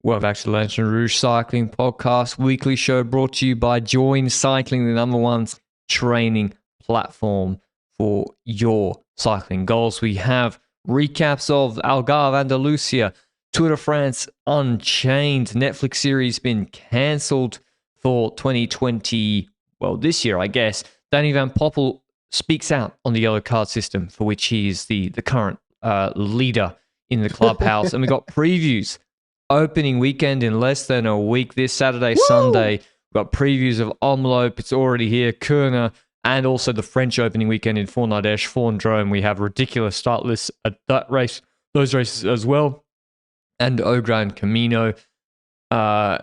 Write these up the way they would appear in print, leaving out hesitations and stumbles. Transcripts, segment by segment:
Welcome back to the Lanterne Rouge Cycling Podcast, weekly show brought to you by Join Cycling, the number one training platform for your cycling goals. We have recaps of Algarve, Andalucia, Tour de France, Unchained, Netflix series been cancelled for 2020, well, this year, I guess. Danny van Poppel speaks out on the yellow card system, for which he is the current leader in the clubhouse. And we got previews. Opening weekend in less than a week this Saturday, Sunday. We've got previews of Omloop. It's already here. Kuurne, and also the French opening weekend in Ardeche Drome. We have ridiculous start lists at that race, those races as well. And Gran Camino,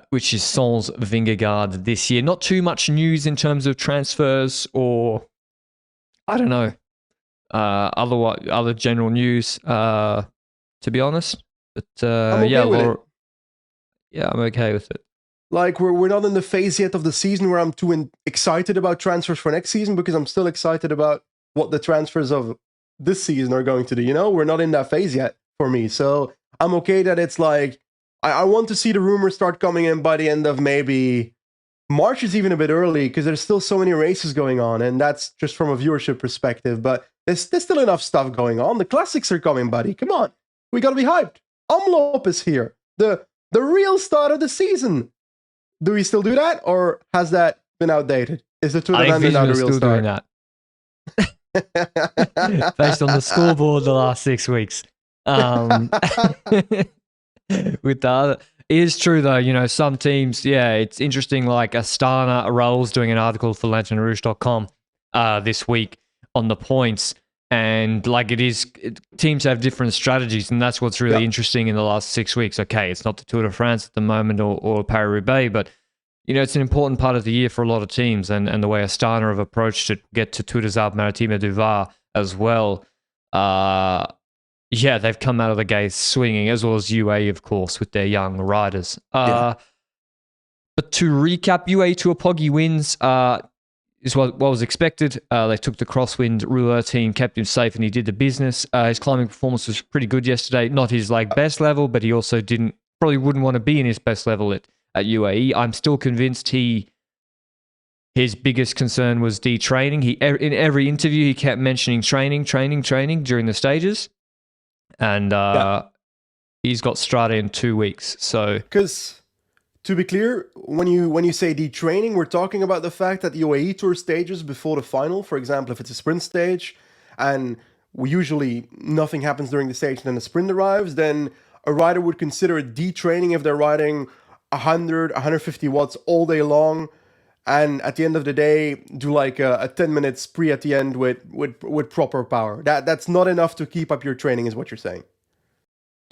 which is Sans Vingegaard this year. Not too much news in terms of transfers or, I don't know, other general news, to be honest. But yeah, I'm okay with it. Like, we're not in the phase yet of the season where I'm too excited about transfers for next season, because I'm still excited about what the transfers of this season are going to do. You know, we're not in that phase yet for me. So I'm okay that it's like, I want to see the rumors start coming in by the end of maybe March is even a bit early, because there's still so many races going on. And that's just from a viewership perspective. But there's still enough stuff going on. The classics are coming, buddy. Come on. We got to be hyped. Omloop is here. The real start of the season. Do we still do that, or has that been outdated? Is the Tour de France now the real start? Doing that. Based on the scoreboard the last 6 weeks. With the other, it is true though. You know, some teams. Yeah, it's interesting. Like Astana, Raul's doing an article for LanterneRouge.com this week on the points. And like teams have different strategies, and that's what's really interesting in the last 6 weeks. Okay, it's not the Tour de France at the moment or Paris-Roubaix, but you know, it's an important part of the year for a lot of teams, and the way Astana have approached it, get to Tour des Alpes-Maritimes du Var as well. Yeah, they've come out of the gates swinging, as well as UAE, of course, with their young riders. But to recap, UAE Tour Poggy wins. Is what was expected. They took the crosswind ruler team, kept him safe, and he did the business. His climbing performance was pretty good yesterday. Not his best level, but he also probably wouldn't want to be in his best level at UAE. I'm still convinced his biggest concern was detraining. In every interview, he kept mentioning training during the stages. And he's got Strada in 2 weeks. So, because to be clear, when you say detraining, we're talking about the fact that the UAE Tour stages before the final, for example, if it's a sprint stage, and usually nothing happens during the stage and then the sprint arrives, then a rider would consider it detraining if they're riding 100, 150 watts all day long, and at the end of the day, do like a 10-minute spree at the end with proper power. That's not enough to keep up your training, is what you're saying.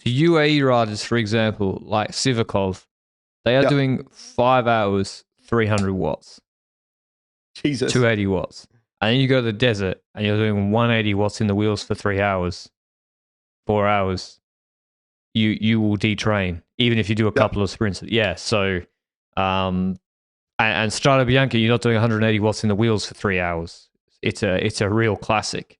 The UAE riders, for example, like Sivakov, they are doing 5 hours, 300 watts. Jesus. 280 watts. And then you go to the desert and you're doing 180 watts in the wheels for 3 hours, 4 hours. You will detrain, even if you do a couple of sprints. Yeah, so... and Strada Bianca, you're not doing 180 watts in the wheels for 3 hours. It's a real classic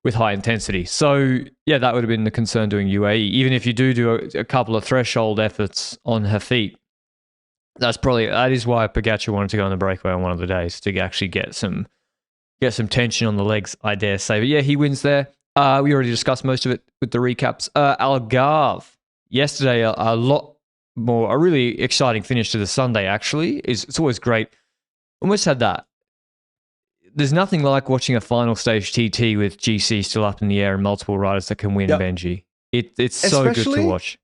with high intensity. So, yeah, that would have been the concern doing UAE. Even if you do a couple of threshold efforts on her feet, that is why Pogačar wanted to go on the breakaway on one of the days, to actually get some tension on the legs, I dare say. But yeah, he wins there. We already discussed most of it with the recaps. Algarve, yesterday, a really exciting finish to the Sunday, actually. It's always great. Almost had that. There's nothing like watching a final stage TT with GC still up in the air and multiple riders that can win, Benji. It's so good to watch.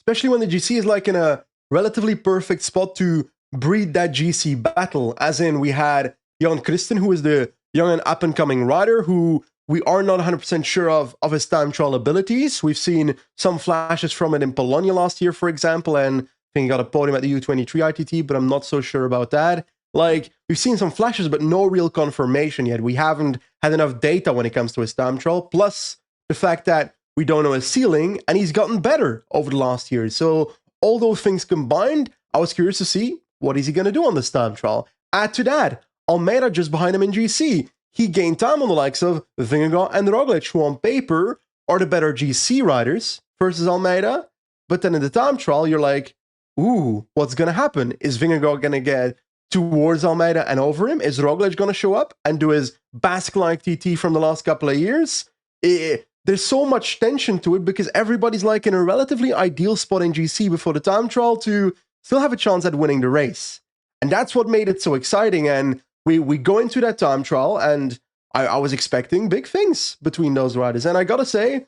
Especially when the GC is like in a relatively perfect spot to breed that GC battle. As in, we had Jan Christen, who is the young and up-and-coming rider, who we are not 100% sure of his time trial abilities. We've seen some flashes from it in Bologna last year, for example, and I think he got a podium at the U23 ITT, but I'm not so sure about that. Like, we've seen some flashes, but no real confirmation yet. We haven't had enough data when it comes to his time trial, plus the fact that we don't know his ceiling, and he's gotten better over the last year. So all those things combined, I was curious to see what is he going to do on this time trial. Add to that, Almeida just behind him in GC. He gained time on the likes of Vingegaard and Roglic, who on paper are the better GC riders versus Almeida. But then in the time trial, you're like, ooh, what's going to happen? Is Vingegaard going to get towards Almeida and over him? Is Roglic going to show up and do his Basque-like TT from the last couple of years? There's so much tension to it because everybody's like in a relatively ideal spot in GC before the time trial to still have a chance at winning the race. And that's what made it so exciting. And we go into that time trial, and I was expecting big things between those riders. And I got to say,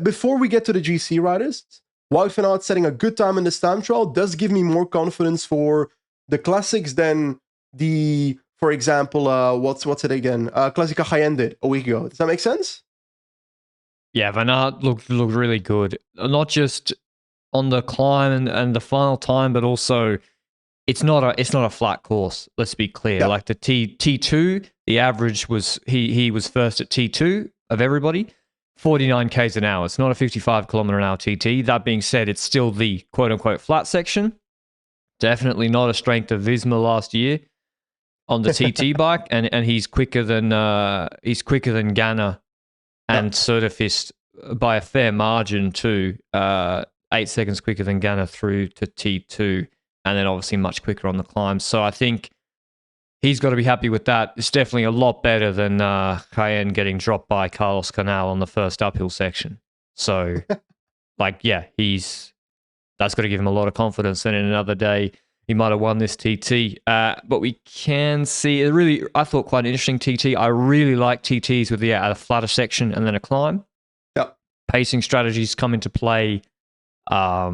before we get to the GC riders, Wout van Aert setting a good time in this time trial does give me more confidence for the classics than the, for example, what's it again? Classica Jaén did a week ago. Does that make sense? Yeah, Van Aert looked really good. Not just on the climb and the final time, but also it's not a flat course. Let's be clear. Yeah. Like the T2, the average was he was first at T2 of everybody, 49 k's an hour. It's not a 55 kilometer an hour TT. That being said, it's still the quote unquote flat section. Definitely not a strength of Visma last year on the TT bike, and he's quicker than Ganna and Soderfist by a fair margin too. 8 seconds quicker than Ganna through to T2, and then obviously much quicker on the climb. So I think he's got to be happy with that. It's definitely a lot better than Jaén getting dropped by Carlos Canal on the first uphill section. So, that's got to give him a lot of confidence. And in another day, he might have won this TT. But we can see I thought quite an interesting TT. I really like TTs with a flatter section and then a climb. Yeah. Pacing strategies come into play. How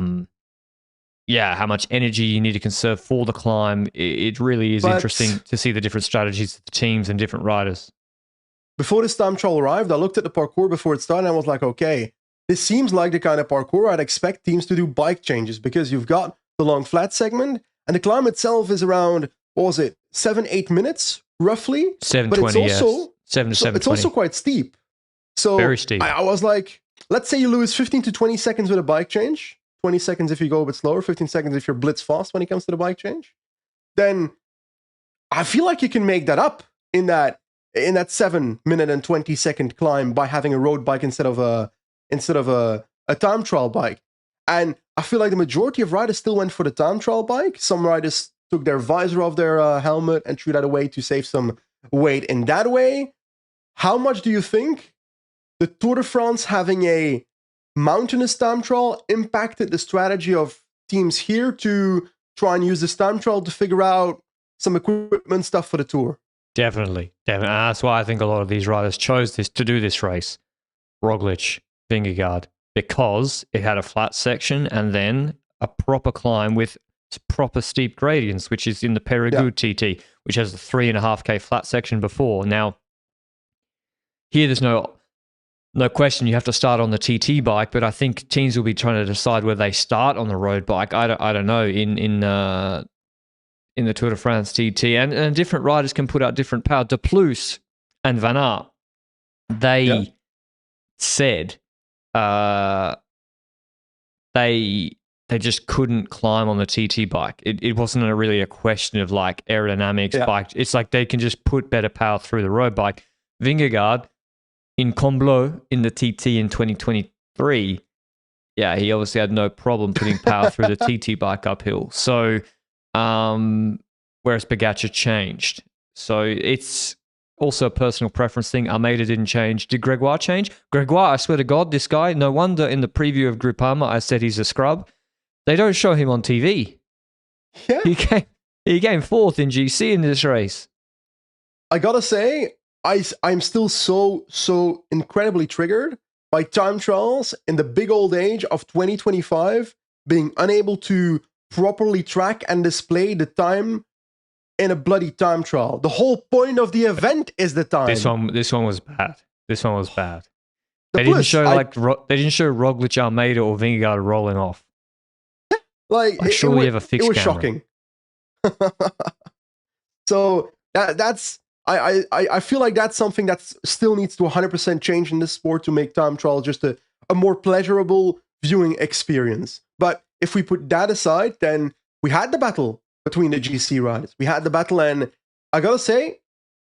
much energy you need to conserve for the climb. It really is interesting to see the different strategies of the teams and different riders. Before this time trial arrived, I looked at the parcours before it started and I was like, okay, this seems like the kind of parcours I'd expect teams to do bike changes, because you've got the long flat segment and the climb itself is around, 7-8 minutes roughly? 7:20, but it's also, 7 to 7:20. It's also quite steep. So very steep. I was like, let's say you lose 15 to 20 seconds with a bike change. 20 seconds if you go a bit slower, 15 seconds if you're blitz fast when it comes to the bike change, then I feel like you can make that up in that 7 minute and 20 second climb by having a road bike instead of a time trial bike. And I feel like the majority of riders still went for the time trial bike. Some riders took their visor off their helmet and threw that away to save some weight in that way. How much do you think the Tour de France having a mountainous time trial impacted the strategy of teams here to try and use this time trial to figure out some equipment stuff for the Tour? Definitely. That's why I think a lot of these riders chose to do this race. Roglic, Vingegaard, because it had a flat section and then a proper climb with proper steep gradients, which is in the Périgueux TT, which has a 3.5K flat section before. Now, here there's no question you have to start on the TT bike, but I think teams will be trying to decide whether they start on the road bike. I don't know in the Tour de France TT, and different riders can put out different power. De Plus and Van Aert, they said they just couldn't climb on the TT bike. It wasn't really a question of like aerodynamics bike. It's like they can just put better power through the road bike. Vingegaard in Combloux in the TT in 2023, he obviously had no problem putting power through the TT bike uphill. So, whereas Pogačar changed. So it's also a personal preference thing. Almeida didn't change. Did Gregoire change? Gregoire, I swear to God, this guy, no wonder in the preview of Groupama I said he's a scrub. They don't show him on TV. Yeah. He came fourth in GC in this race. I gotta say, I'm still so incredibly triggered by time trials in the big old age of 2025 being unable to properly track and display the time in a bloody time trial. The whole point of the event is the time. This one was bad. They didn't show Roglic, Almeida, or Vingegaard rolling off. Surely you have a fixed It was camera. shocking. So that's I feel like that's something that still needs to 100% change in this sport to make time trial just a more pleasurable viewing experience. But if we put that aside, then we had the battle between the GC riders. We had the battle, and I gotta say,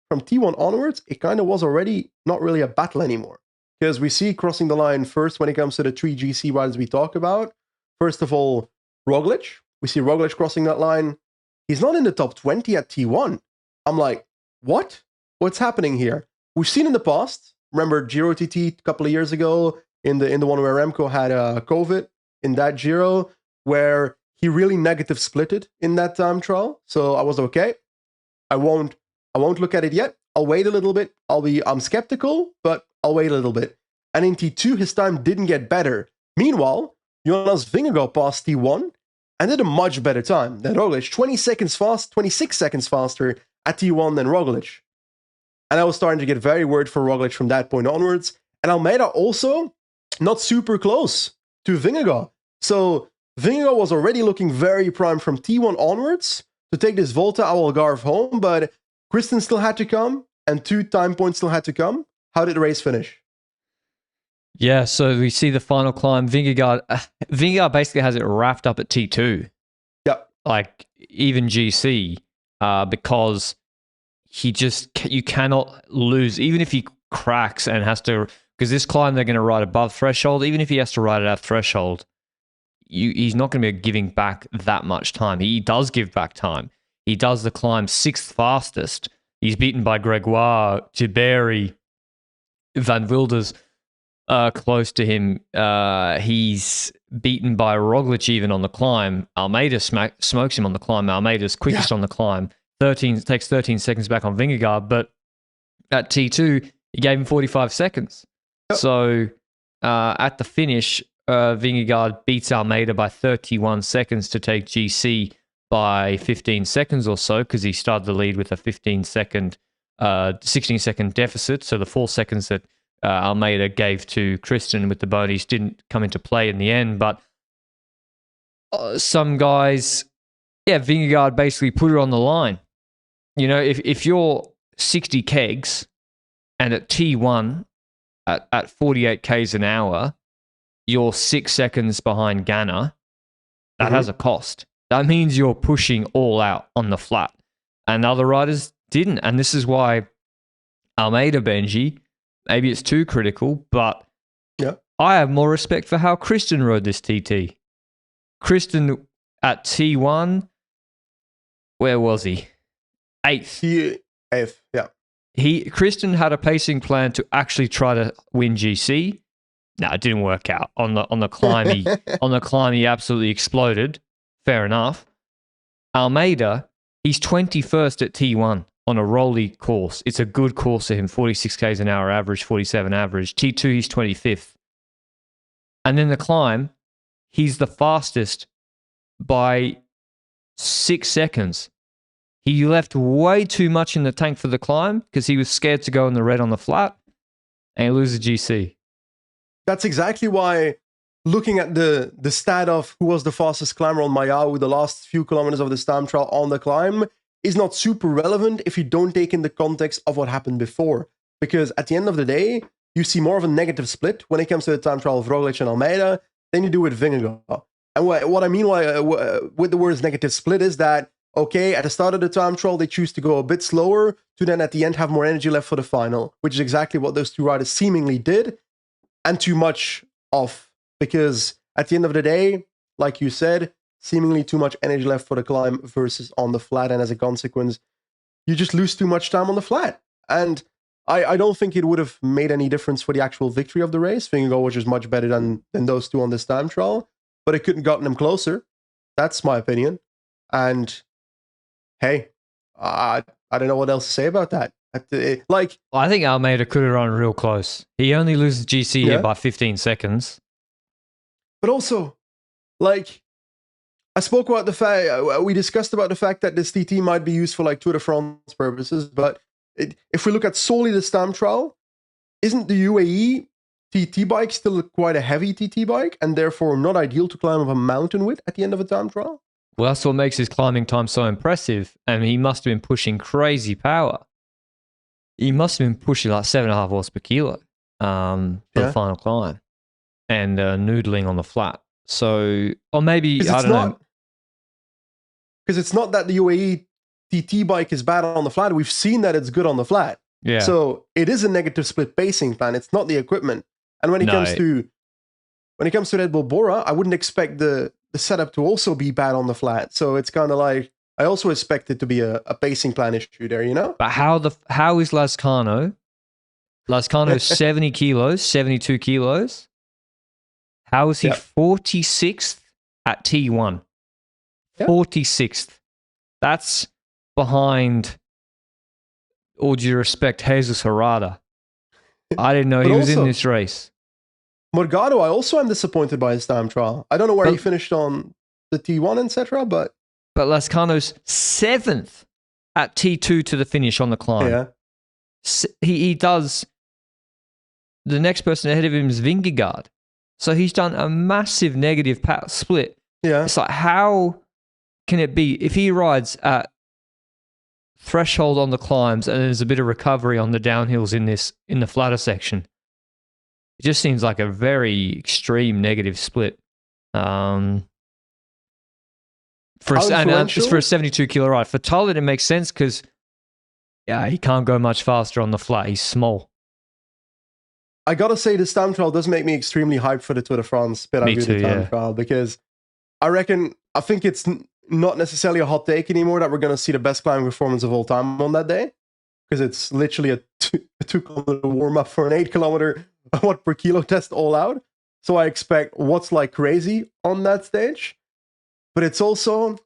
from T1 onwards, it kind of was already not really a battle anymore. Because we see crossing the line first when it comes to the 3 GC riders we talk about. first of all, Roglic. We see Roglic crossing that line. He's not in the top 20 at T1. I'm like, what? What's happening here? We've seen in the past, remember Giro TT a couple of years ago, in the one where Remco had COVID, in that Giro, where he really negative splitted in that time trial. So I was okay. I won't look at it yet. I'll wait a little bit. I'm skeptical, but I'll wait a little bit. And in T2, his time didn't get better. Meanwhile, Jonas Vingegaard passed T1 and did a much better time than Roglic. 26 seconds faster at T1 than Roglic. And I was starting to get very worried for Roglic from that point onwards. And Almeida also not super close to Vingegaard. So Vingegaard was already looking very prime from T1 onwards to take this Volta Algarve home, but Kristen still had to come, and 2 time points still had to come. How did the race finish? Yeah, so we see the final climb. Vingegaard basically has it wrapped up at T2. Yep. Like, even GC, because you cannot lose, even if he cracks and has to, because this climb they're going to ride above threshold, even if he has to ride it at threshold, he's not going to be giving back that much time. He does give back time. He does the climb 6th fastest. He's beaten by Gregoire, Giberi, Van Wilder's close to him. He's beaten by Roglic even on the climb. Almeida smokes him on the climb. Almeida's quickest on the climb. Takes 13 seconds back on Vingegaard, but at T2, he gave him 45 seconds. Yep. So at the finish, Vingegaard beats Almeida by 31 seconds to take GC by 15 seconds or so, because he started the lead with a 16-second deficit. So the 4 seconds that Almeida gave to Kristen with the bonies didn't come into play in the end. But some guys, Vingegaard basically put it on the line. You know, if you're 60 kegs and at T1 at 48 k's an hour, you're 6 seconds behind Ganna, that has a cost. That means you're pushing all out on the flat. And other riders didn't. And this is why Almeida, Benji, maybe it's too critical, but I have more respect for how Kristen rode this TT. Kristen at T1, where was he? 8th. 8th, yeah. Kristen had a pacing plan to actually try to win GC. No, it didn't work out. On the climb, he absolutely exploded. Fair enough. Almeida, he's 21st at T1 on a rolly course. It's a good course for him, 46 k's an hour average, 47 average. T2, he's 25th. And then the climb, he's the fastest by 6 seconds. He left way too much in the tank for the climb because he was scared to go in the red on the flat, and he loses GC. That's exactly why looking at the stat of who was the fastest climber on Mayao with the last few kilometers of the time trial on the climb is not super relevant if you don't take in the context of what happened before. Because at the end of the day, you see more of a negative split when it comes to the time trial of Roglic and Almeida than you do with Vingegaard. And what I mean with the words negative split is that, okay, at the start of the time trial, they choose to go a bit slower to then at the end have more energy left for the final, which is exactly what those two riders seemingly did, and too much of. Because at the end of the day, like you said, seemingly too much energy left for the climb versus on the flat. And as a consequence, you just lose too much time on the flat. And I don't think it would have made any difference for the actual victory of the race. Vingegaard was just much better than those two on this time trial. But it couldn't gotten them closer. That's my opinion. And hey, I don't know what else to say about that. I think Almeida could have run real close. He only loses GC here by 15 seconds. But also, I spoke about the fact, we discussed about the fact that this TT might be used for Tour de France purposes, but if we look at solely the time trial, isn't the UAE TT bike still quite a heavy TT bike and therefore not ideal to climb up a mountain with at the end of a time trial? Well, that's what makes his climbing time so impressive, and he must have been pushing crazy power. He must have been pushing 7.5 horse per kilo for the final climb. And noodling on the flat. So, or maybe, I don't know. Because it's not that the UAE TT bike is bad on the flat. We've seen that it's good on the flat. Yeah. So it is a negative split pacing plan. It's not the equipment. And when it comes to when it comes to Red Bull Bora, I wouldn't expect the setup to also be bad on the flat. So it's kind of like, I also expect it to be a pacing plan issue there, you know? But how is Lascano? Lascano's 70 kilos, 72 kilos. How is he 46th at T1? 46th. That's behind, all due respect, Jesus Herrada. I didn't know he was in this race. Morgado, I also am disappointed by his time trial. I don't know where he finished on the T1, etc., but Lascano's 7th at T2 to the finish on the climb. Yeah. He does. The next person ahead of him is Vingegaard. So he's done a massive negative split. Yeah. It's like, how can it be if he rides at threshold on the climbs and there's a bit of recovery on the downhills in the flatter section? It just seems like a very extreme negative split. It's for a 72 kilo ride. For Tollett, it makes sense because he can't go much faster on the flat. He's small. I gotta say, this time trial does make me extremely hyped for the Tour de France time trial, because I think it's not necessarily a hot take anymore that we're gonna see the best climbing performance of all time on that day, because it's literally a 2 kilometer warm up for an 8 kilometer watt per kilo test all out. So I expect what's like crazy on that stage, but it's also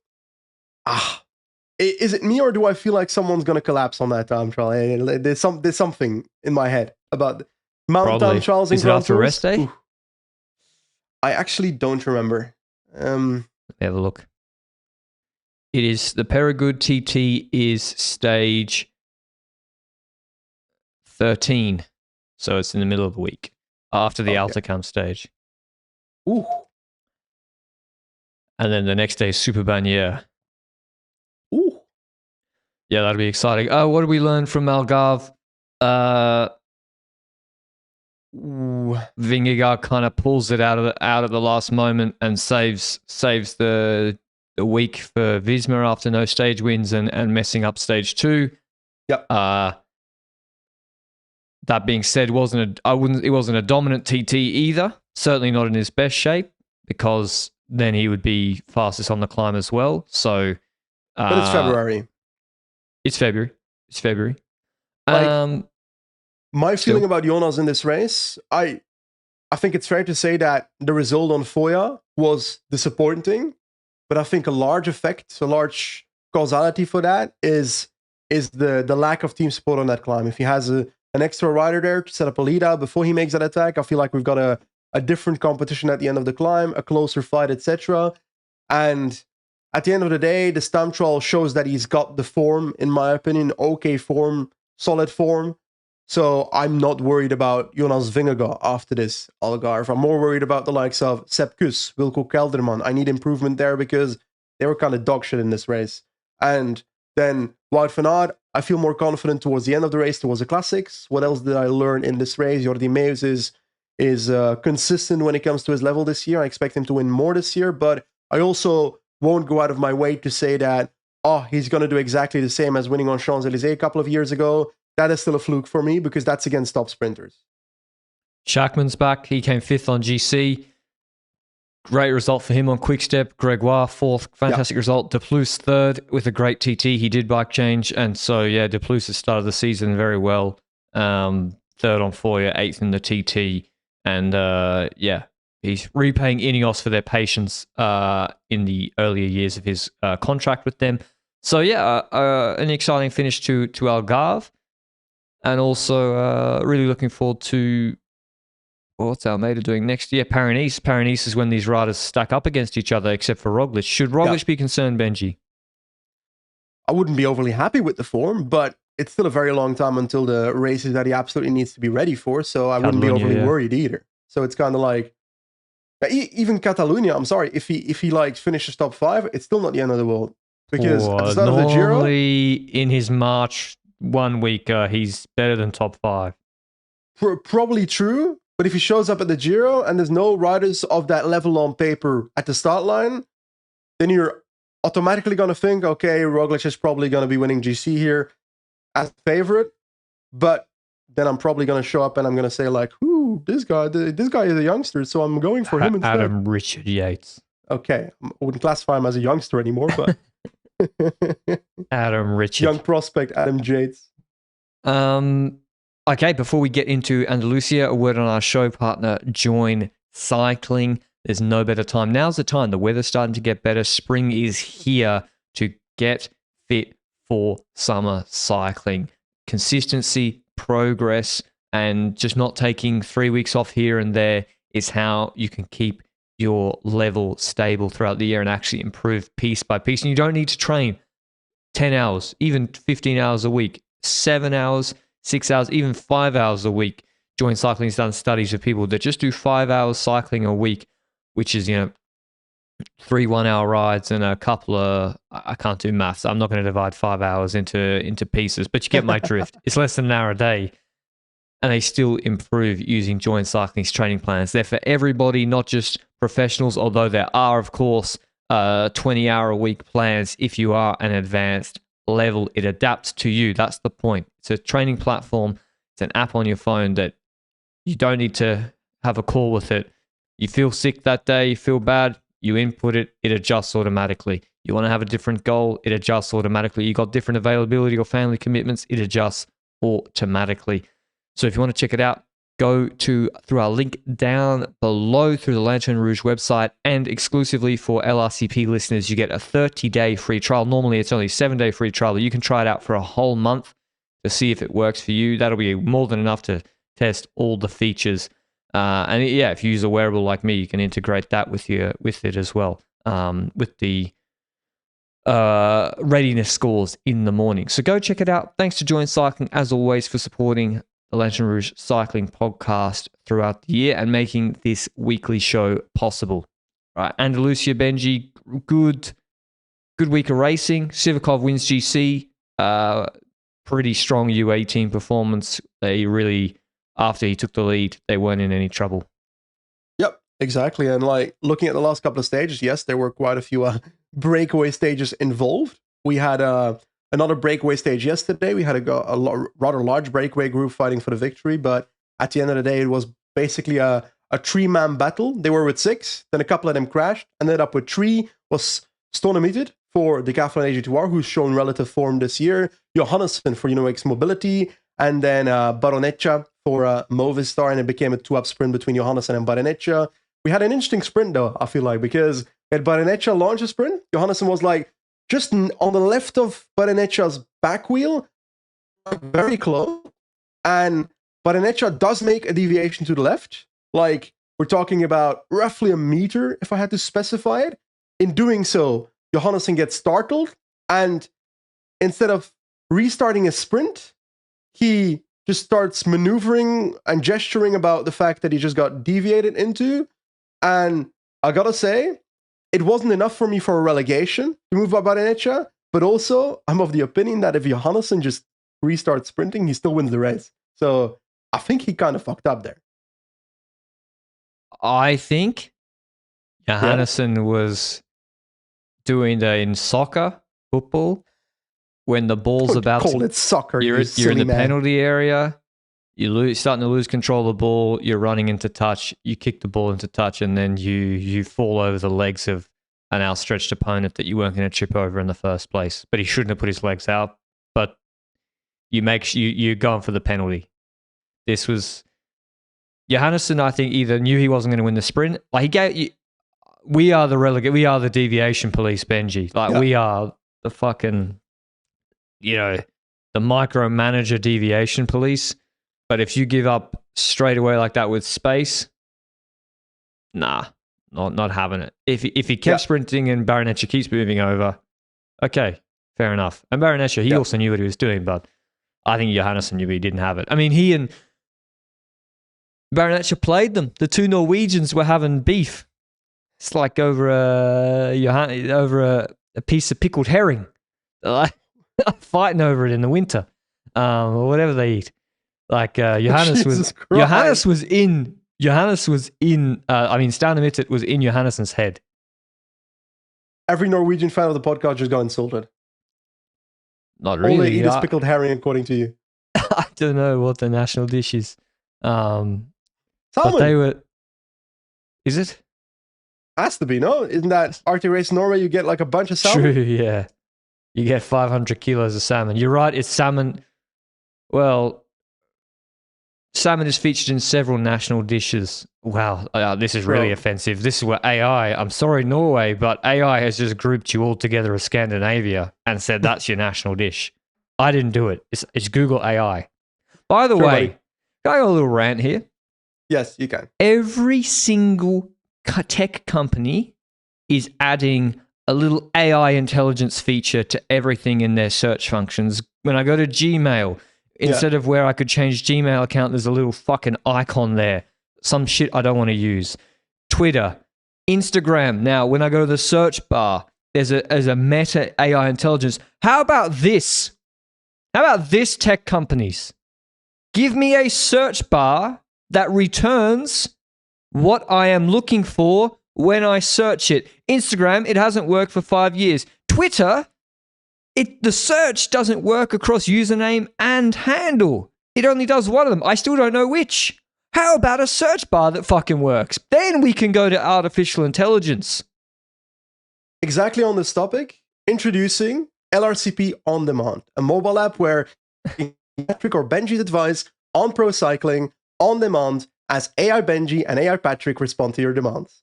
is it me, or do I feel like someone's gonna collapse on that time trial? There's something in my head about Mountain time trials in Grand Tours. Rest day? I actually don't remember. Let me have a look. It is the Peragoud TT is stage 13, so it's in the middle of the week after the Altacam stage. Ooh. And then the next day is Super Bagnères. Ooh. Yeah, that'll be exciting. What did we learn from Algarve? Vingegaard kind of pulls it out at the last moment and saves the week for Visma after no stage wins and messing up stage 2. Yep. That being said, it wasn't a dominant TT either. Certainly not in his best shape, because then he would be fastest on the climb as well. So, but it's February. It's February. My feeling about Jonas in this race, I think it's fair to say that the result on Foya was disappointing, but I think a large causality for that is the lack of team support on that climb. If he has an extra rider there to set up a lead out before he makes that attack, I feel like we've got a different competition at the end of the climb, a closer fight, etc. And at the end of the day, the stamp trial shows that he's got the form, in my opinion, okay form, solid form. So I'm not worried about Jonas Vingegaard after this Algarve. I'm more worried about the likes of Sepp Kuss, Wilco Kelderman. I need improvement there because they were kind of dog shit in this race. And then Wout van Aert, I feel more confident towards the end of the race, towards the classics. What else did I learn in this race? Jordi Meeuws is consistent when it comes to his level this year. I expect him to win more this year, but I also won't go out of my way to say that, he's going to do exactly the same as winning on Champs-Élysées a couple of years ago. That is still a fluke for me because that's against top sprinters. Schachman's back. He came 5th on GC. Great result for him on Quick-Step. Gregoire 4th. Fantastic result. Deplouse 3rd with a great TT. He did bike change. And so, Deplouse has started the season very well. 3rd on Foya, 8th in the TT. And, he's repaying Ineos for their patience in the earlier years of his contract with them. So, an exciting finish to Algarve. And also really looking forward to what's Almeida doing next year. Paris-Nice. Paris-Nice is when these riders stack up against each other, except for Roglic. Should Roglic be concerned, Benji? I wouldn't be overly happy with the form, but it's still a very long time until the races that he absolutely needs to be ready for. So I wouldn't be overly worried either. So it's kind of like, even Catalonia, I'm sorry, if he like finishes top 5, it's still not the end of the world. Because at the start of the Giro, normally in his March 1 week, he's better than top 5. Probably true, but if he shows up at the Giro and there's no riders of that level on paper at the start line, then you're automatically going to think, okay, Roglic is probably going to be winning GC here as favorite. But then I'm probably going to show up and I'm going to say like, ooh, this guy is a youngster, so I'm going for him instead. Adam Richard Yates. Okay, I wouldn't classify him as a youngster anymore, but Adam Richard. Young prospect Adam Yates. Okay, before we get into Andalucia, a word on our show partner, Join Cycling. There's no better time. Now's the time. The weather's starting to get better. Spring is here to get fit for summer cycling. Consistency, progress, and just not taking 3 weeks off here and there is how you can keep your level stable throughout the year and actually improve piece by piece. And you don't need to train 10 hours, even 15 hours a week, 7 hours, 6 hours, even 5 hours a week. Join Cycling's done studies with people that just do 5 hours cycling a week, which is, 3 1-hour rides and a couple of, I can't do maths. I'm not going to divide 5 hours into pieces, but you get my drift. It's less than an hour a day. And they still improve using Join Cycling's training plans. They're for everybody, not just professionals, although there are, of course, 20-hour-a-week plans if you are an advanced level. It adapts to you. That's the point. It's a training platform. It's an app on your phone that you don't need to have a call with it. You feel sick that day, you feel bad, you input it, it adjusts automatically. You want to have a different goal, it adjusts automatically. You got different availability or family commitments, it adjusts automatically. So if you want to check it out, go through our link down below through the Lanterne Rouge website, and exclusively for LRCP listeners, you get a 30-day free trial. Normally, it's only a 7-day free trial, but you can try it out for a whole month to see if it works for you. That'll be more than enough to test all the features. And yeah, if you use a wearable like me, you can integrate that with it as well, with the readiness scores in the morning. So go check it out. Thanks to Join Cycling, as always, for supporting the Lanterne Rouge Cycling podcast throughout the year and making this weekly show possible. Right, Andalucia, Benji, good week of racing. Sivakov wins GC. Pretty strong UAE team performance. They really, after he took the lead, they weren't in any trouble. Yep, exactly. And like looking at the last couple of stages, yes, there were quite a few breakaway stages involved. We had another breakaway stage yesterday. We had a rather large breakaway group fighting for the victory, but at the end of the day, it was basically a 3-man battle. They were with 6, then a couple of them crashed, ended up with 3, was Stonemeted for Decathlon AG2R, who's shown relative form this year, Johannesson for X Mobility, and then Baroneccia for Movistar, and it became a 2-up sprint between Johannesson and Baroneccia. We had an interesting sprint though, I feel like, because we had Baroneccia launch a sprint. Johannesson was like just on the left of Baroneccia's back wheel, very close, and Baroneccia does make a deviation to the left. Like, we're talking about roughly a meter, if I had to specify it. In doing so, Johannesson gets startled, and instead of restarting a sprint, he just starts maneuvering and gesturing about the fact that he just got deviated into. And I gotta say, it wasn't enough for me for a relegation to move by Baroneccia, but also I'm of the opinion that if Johannesson just restarts sprinting, he still wins the race. So I think he kind of fucked up there. I think Johannesson was doing that in soccer, football, when the ball's about to... Call it soccer, you're in the penalty area, you're starting to lose control of the ball, you're running into touch, you kick the ball into touch, and then you fall over the legs of an outstretched opponent that you weren't going to trip over in the first place. But he shouldn't have put his legs out, but you're going for the penalty. This was... Johannesson, I think, either knew he wasn't going to win the sprint. Like, he gave... We are the deviation police, Benji. Like, we are the fucking... the micromanager deviation police. But if you give up straight away like that with space, nah, not having it. If he kept sprinting and Baroneccia keeps moving over, okay, fair enough. And Baroneccia, he also knew what he was doing, but I think Johannesson knew he didn't have it. I mean, he and Baroneccia played them. The two Norwegians were having beef. It's like over a piece of pickled herring. Fighting over it in the winter, or whatever they eat. Like Johannes was in. Stonemeted was in Johannesson's head. Every Norwegian fan of the podcast just got insulted. Not really. All they eat is pickled herring, according to you. I don't know what the national dish is. But Salmon. they were. Is it? Has to be, no? Isn't that Arctic Race Norway? You get like a bunch of salmon? True, yeah. You get 500 kilos of salmon. You're right, it's salmon. Well, salmon is featured in several national dishes. Wow, this is really offensive. This is what AI, I'm sorry, Norway, but AI has just grouped you all together as Scandinavia and said that's your national dish. I didn't do it. It's Google AI. By the way, buddy. can I go a little rant here? Yes, you can. Every single tech company is adding a little AI intelligence feature to everything in their search functions. When I go to Gmail, instead of where I could change Gmail account, there's a little fucking icon there. Some shit I don't want to use. Twitter, Instagram. Now, when I go to the search bar, there's a meta AI intelligence. How about this? How about this, tech companies? Give me a search bar that returns what I am looking for when I search it. Instagram, it hasn't worked for 5 years. Twitter, the search doesn't work across username and handle. It only does one of them. I still don't know which. How about a search bar that fucking works? Then we can go to artificial intelligence. Exactly on this topic, introducing LRCP On Demand, a mobile app where Patrick or Benji's advice on pro cycling on demand as AI Benji and AI Patrick respond to your demands.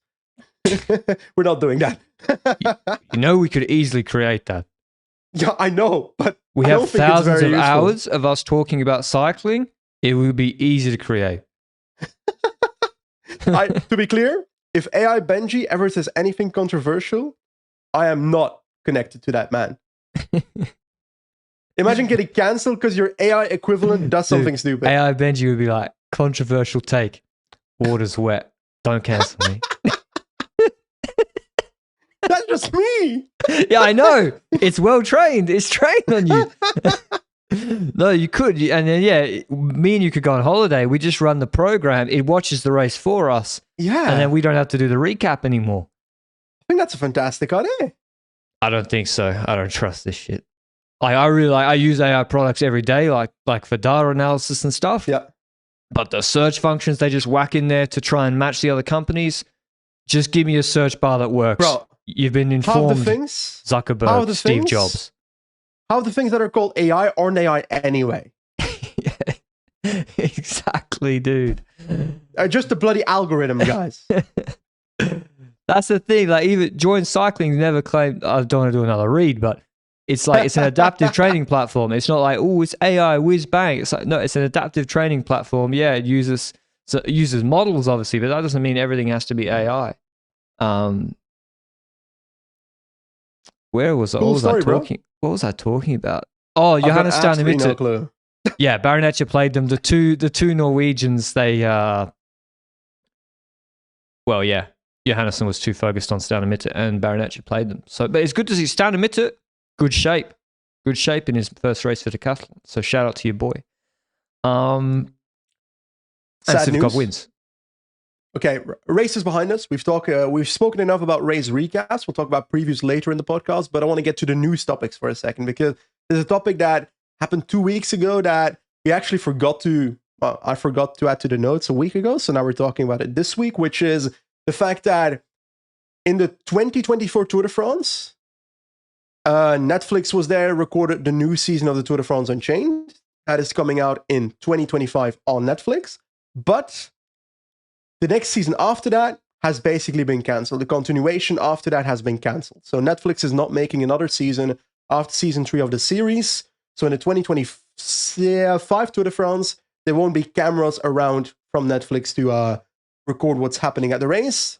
We're not doing that. You know, we could easily create that. Yeah, I know, but we have thousands of hours of us talking about cycling. It would be easy to create. To be clear, if AI Benji ever says anything controversial, I am not connected to that man. Imagine getting cancelled because your AI equivalent does something stupid. AI Benji would be like, controversial take. Water's wet. Don't cancel me. That's just me. Yeah, I know. It's well trained. It's trained on you. No, you could. And then, me and you could go on holiday. We just run the program. It watches the race for us. Yeah. And then we don't have to do the recap anymore. I think that's a fantastic idea. I don't think so. I don't trust this shit. I use AI products every day, like for data analysis and stuff. Yeah. But the search functions they just whack in there to try and match the other companies, just give me a search bar that works. Bro, you've been informed. Zuckerberg, Steve Jobs. How are the things that are called AI aren't AI anyway? Yeah, exactly, dude. Just the bloody algorithm, guys. That's the thing. Like, even Join Cycling never claimed. I don't want to do another read, but it's like it's an adaptive training platform. It's not like, oh, it's AI whiz bang. It's like, no, it's an adaptive training platform. Yeah, it uses models obviously, but that doesn't mean everything has to be AI. Where was I? Cool What was I talking about? Oh, Johannes Stanimitte. No clue. Yeah, Baronetja played them. The two Norwegians. Johannesson was too focused on Stanimitte, and Baronetja played them. So, but it's good to see Stanimitte. Good shape in his first race for Decathlon. So shout out to your boy. And Sivkov wins. Okay, races behind us. We've spoken enough about race recaps. We'll talk about previews later in the podcast, but I want to get to the news topics for a second because there's a topic that happened 2 weeks ago that we actually I forgot to add to the notes a week ago. So now we're talking about it this week, which is the fact that in the 2024 Tour de France, Netflix was there, recorded the new season of the Tour de France Unchained. That is coming out in 2025 on Netflix. But the next season after that has basically been cancelled. The continuation after that has been cancelled. So Netflix is not making another season after season 3 of the series. So in the 2025 Tour de France, there won't be cameras around from Netflix to record what's happening at the race.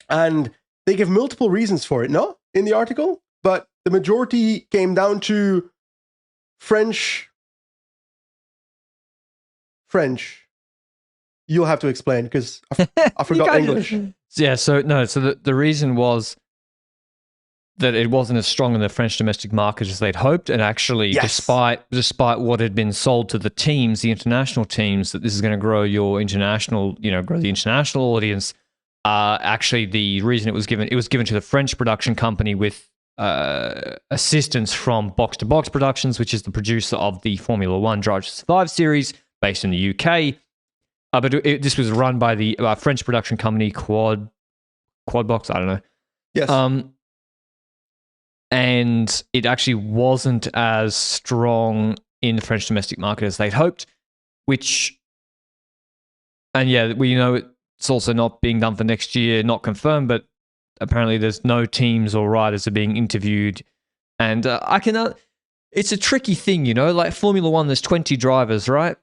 And they give multiple reasons for it, no? In the article. But the majority came down to French. You'll have to explain because I forgot English. Yeah, so the reason was that it wasn't as strong in the French domestic market as they'd hoped, and actually, despite what had been sold to the teams, the international teams, that this is going to grow your international, grow the international audience. Actually, the reason it was given to the French production company with assistance from Box to Box Productions, which is the producer of the Formula One Drive to Survive series based in the UK. But this was run by the French production company Quadbox. I don't know. Yes. And it actually wasn't as strong in the French domestic market as they'd hoped, and yeah, we know it's also not being done for next year, not confirmed, but apparently there's no teams or riders are being interviewed. And it's a tricky thing, like Formula One, there's 20 drivers, right?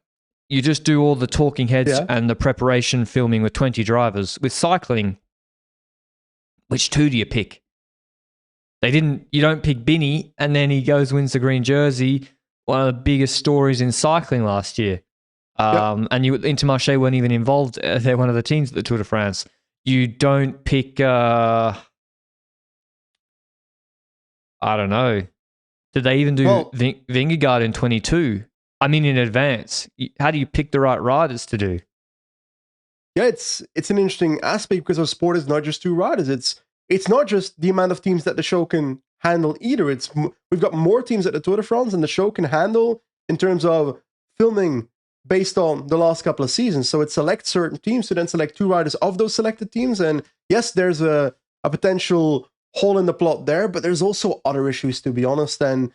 You just do all the talking heads and the preparation filming with 20 drivers. With cycling, which two do you pick? You don't pick Binny, and then he goes, wins the green jersey, one of the biggest stories in cycling last year. And Intermarché weren't even involved. They're one of the teams at the Tour de France. You don't pick, I don't know. Did they even do Vingegaard in 22? I mean, in advance. How do you pick the right riders to do? Yeah, it's an interesting aspect because our sport is not just two riders. It's not just the amount of teams that the show can handle either. We've got more teams at the Tour de France than the show can handle in terms of filming based on the last couple of seasons. So it selects certain teams to then select two riders of those selected teams. And yes, there's a potential hole in the plot there, but there's also other issues, to be honest. And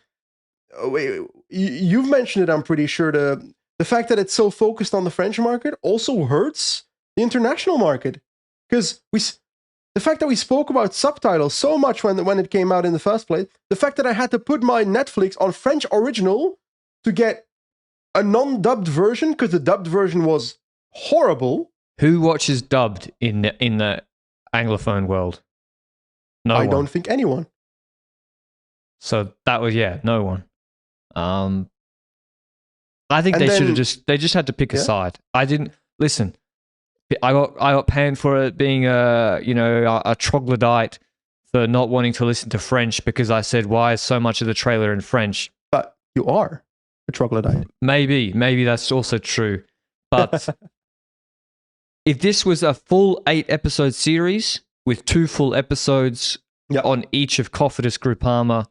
you've mentioned it, I'm pretty sure. The fact that it's so focused on the French market also hurts the international market. Because the fact that we spoke about subtitles so much when it came out in the first place, the fact that I had to put my Netflix on French original to get a non-dubbed version because the dubbed version was horrible. Who watches dubbed in the Anglophone world? I don't think anyone. So that was no one. I think they just had to pick a side. I didn't listen. I got panned for it being a troglodyte for not wanting to listen to French because I said, why is so much of the trailer in French? But you are a troglodyte. Maybe that's also true. But if this was a full 8-episode series with 2 full episodes on each of Cofidis, Groupama,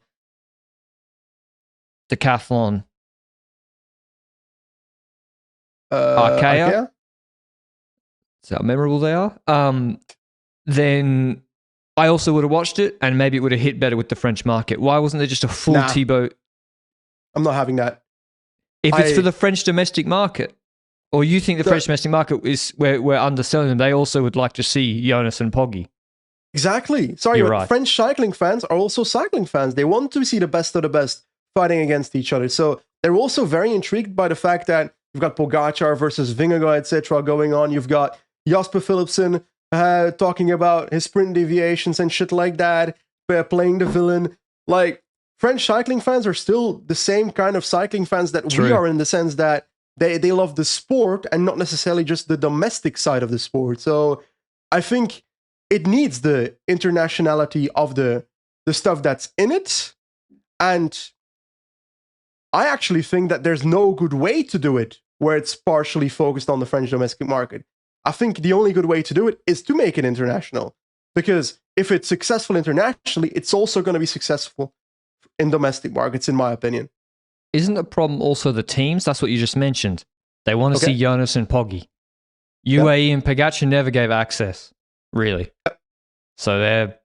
Decathlon, Arkea. That's how memorable they are. Then I also would have watched it, and maybe it would have hit better with the French market. Why wasn't there just a full Thibaut? I'm not having that. If it's for the French domestic market, or you think the French domestic market is we're underselling them, they also would like to see Jonas and Poggi. Exactly. Sorry, but right. French cycling fans are also cycling fans. They want to see the best of the best fighting against each other. So they're also very intrigued by the fact that you've got Pogačar versus Vingegaard, etc. going on. You've got Jasper Philipsen talking about his sprint deviations and shit like that, playing the villain. Like, French cycling fans are still the same kind of cycling fans that we are, in the sense that they love the sport and not necessarily just the domestic side of the sport. So I think it needs the internationality of the stuff that's in it. And I actually think that there's no good way to do it where it's partially focused on the French domestic market. I think the only good way to do it is to make it international. Because if it's successful internationally, it's also going to be successful in domestic markets, in my opinion. Isn't the problem also the teams? That's what you just mentioned. They want to see Jonas and Poggi. UAE and Pogačar never gave access, really. So they're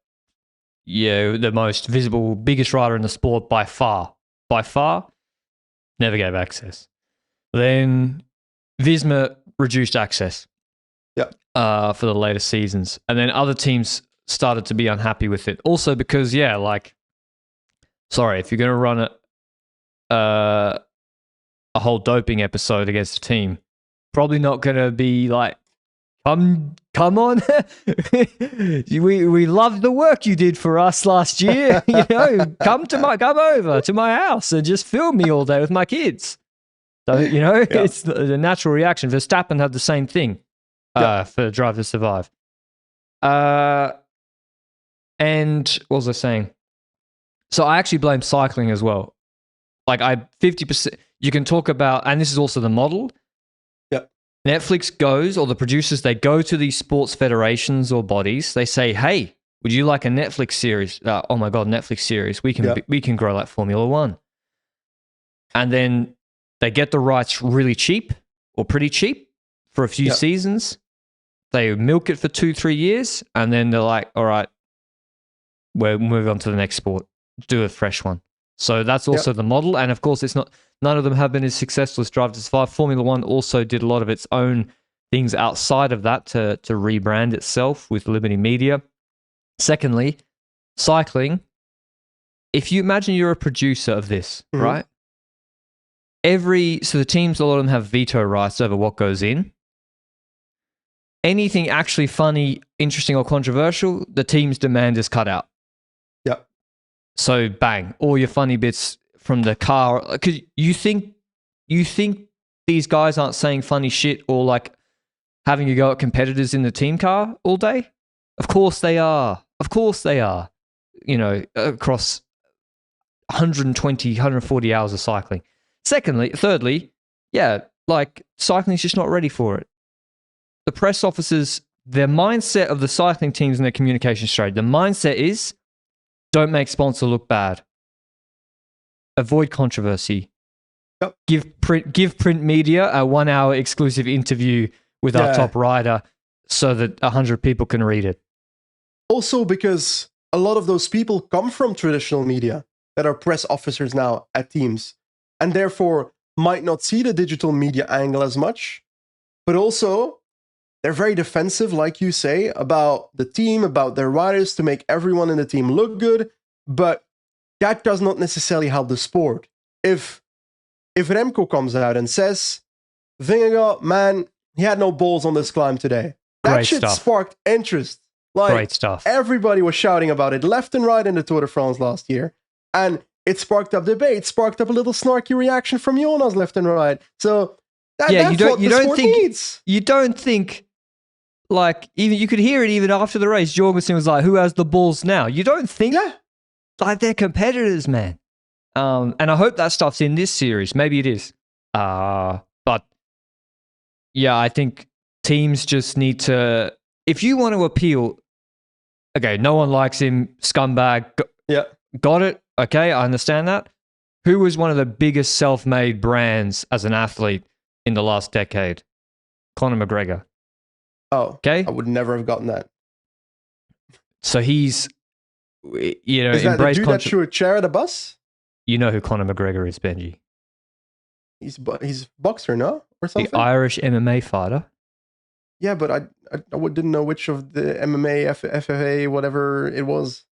the most visible, biggest rider in the sport by far. By far, never gave access. Then Visma reduced access for the later seasons. And then other teams started to be unhappy with it. Also because, sorry, if you're going to run a whole doping episode against a team, probably not going to be like, come on, we love the work you did for us last year. Come over to my house and just film me all day with my kids. So it's the natural reaction. Verstappen had the same thing for Drive to Survive. And what was I saying? So I actually blame cycling as well. Like 50%, you can talk about, and this is also the model. Yep. Netflix goes, or the producers, they go to these sports federations or bodies. They say, hey, would you like a Netflix series? Oh my God, Netflix series. We can grow like Formula One. And then they get the rights really cheap or pretty cheap for a few seasons. They milk it for 2-3 years, and then they're like, all right, we'll move on to the next sport. Do a fresh one. So that's also the model. And of course, it's not. None of them have been as successful as Drive to Survive. Formula One also did a lot of its own things outside of that to rebrand itself with Liberty Media. Secondly, cycling. If you imagine you're a producer of this, right? So the teams, a lot of them have veto rights over what goes in. Anything actually funny, interesting, or controversial, the team's demand is cut out. Yep. So bang, all your funny bits from the car. Because you think these guys aren't saying funny shit or like having a go at competitors in the team car all day? Of course they are. Of course they are. You know, across 120, 140 hours of cycling. Thirdly, like cycling's just not ready for it. The press officers, their mindset of the cycling teams and their communication strategy, the mindset is don't make sponsor look bad. Avoid controversy. Yep. Give print media a 1-hour exclusive interview with our top rider so that 100 people can read it. Also because a lot of those people come from traditional media that are press officers now at teams, and therefore might not see the digital media angle as much, but also they're very defensive, like you say, about the team, about their riders, to make everyone in the team look good, but that does not necessarily help the sport. If Remco comes out and says, Vingegaard, man, he had no balls on this climb today. That shit sparked interest. Like, great stuff. Everybody was shouting about it left and right in the Tour de France last year. And it sparked up debate, sparked up a little snarky reaction from Jonas left and right. So that's what the sport needs. You don't think, like, even you could hear it even after the race. Jorgensen was like, who has the balls now? You don't think like they're competitors, man. And I hope that stuff's in this series. Maybe it is. But yeah, I think teams just need to, if you want to appeal, okay, no one likes him, scumbag. Got it. Okay, I understand that. Who was one of the biggest self-made brands as an athlete in the last decade? Conor McGregor. Oh, okay. I would never have gotten that. So he's, you know, is that the dude that threw a chair at a bus? You know who Conor McGregor is, Benji? He's boxer, no? Or something? The Irish MMA fighter. Yeah, but I didn't know which of the MMA, FFA, whatever it was.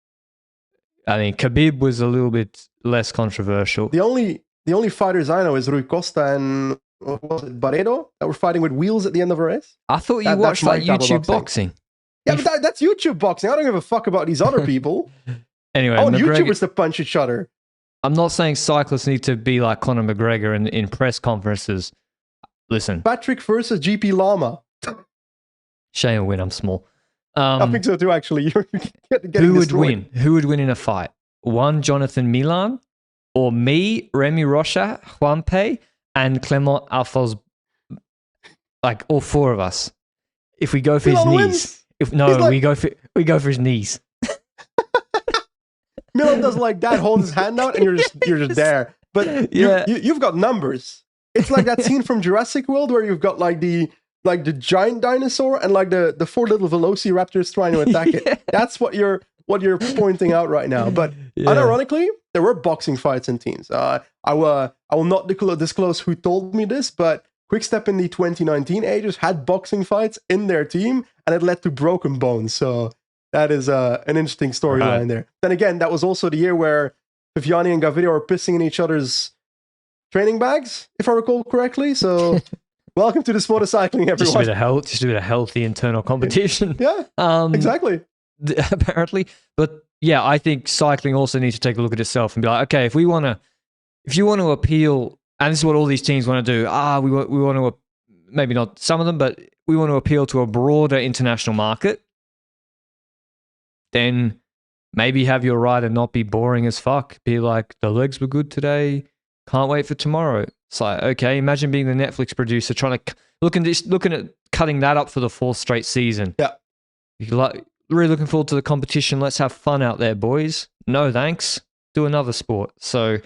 I mean, Khabib was a little bit less controversial. The only fighters I know is Rui Costa and what was it, Barredo, that were fighting with wheels at the end of a race. I thought you watched like YouTube boxing. Yeah, but that's YouTube boxing. I don't give a fuck about these other people. Anyway, I want YouTubers to punch each other. I'm not saying cyclists need to be like Conor McGregor in press conferences. Listen. Patrick versus GP Llama. Shane will win, I'm small. I think so too, actually. Who would win? Who would win in a fight? One Jonathan Milan, or me, Remy Rocha, Juanpe, and Clement Alphonse? Like all four of us. If we go for Milan his knees. We go for his knees. Milan does like that, holds his hand out, and you're just there. But you've got numbers. It's like that scene from Jurassic World where you've got like the giant dinosaur and like the four little velociraptors trying to attack it. That's what you're pointing out right now. But unironically, there were boxing fights in teams. I will not disclose who told me this, but Quickstep in the 2019 ages had boxing fights in their team, and it led to broken bones. So that is an interesting storyline there. Then again, that was also the year where Viviani and Gaviria were pissing in each other's training bags, if I recall correctly. So welcome to the sport of cycling, everyone. Just a bit of healthy internal competition. Yeah, exactly. Apparently. But yeah, I think cycling also needs to take a look at itself and be like, okay, if you want to appeal, and this is what all these teams want to do, we want to, maybe not some of them, but we want to appeal to a broader international market, then maybe have your rider not be boring as fuck. Be like, the legs were good today, can't wait for tomorrow. It's like, okay, imagine being the Netflix producer trying to looking at cutting that up for the fourth straight season. Yeah. You're like, really looking forward to the competition. Let's have fun out there, boys. No, thanks. Do another sport. So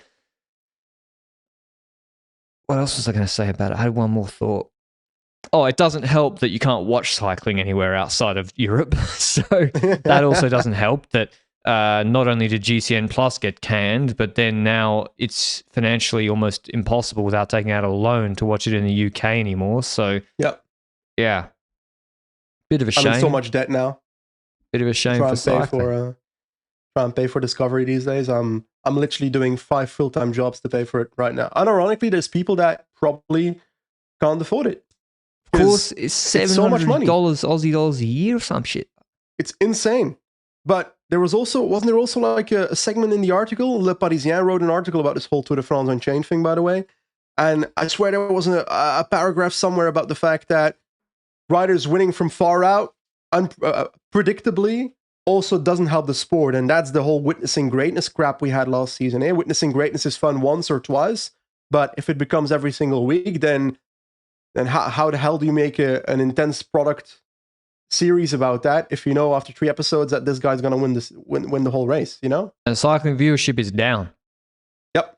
what else was I going to say about it? I had one more thought. Oh, it doesn't help that you can't watch cycling anywhere outside of Europe. So that also doesn't help that not only did GCN Plus get canned, but then now it's financially almost impossible without taking out a loan to watch it in the UK anymore. So, yeah. Bit of a shame. I'm in so much debt now. Bit of a shame for cycling. Try and pay for Discovery these days. I'm literally doing 5 full-time jobs to pay for it right now. And ironically, there's people that probably can't afford it. Of course, it's $700 so much money. Aussie dollars a year or some shit. It's insane. But there was also, wasn't there also like a segment in the article? Le Parisien wrote an article about this whole Tour de France Unchained thing, by the way. And I swear there was a paragraph somewhere about the fact that riders winning from far out, predictably, also doesn't help the sport. And that's the whole witnessing greatness crap we had last season. Witnessing greatness is fun once or twice, but if it becomes every single week, then how the hell do you make an intense product series about that if you know after 3 episodes that this guy's going to win the whole race, you know? And cycling viewership is down. Yep.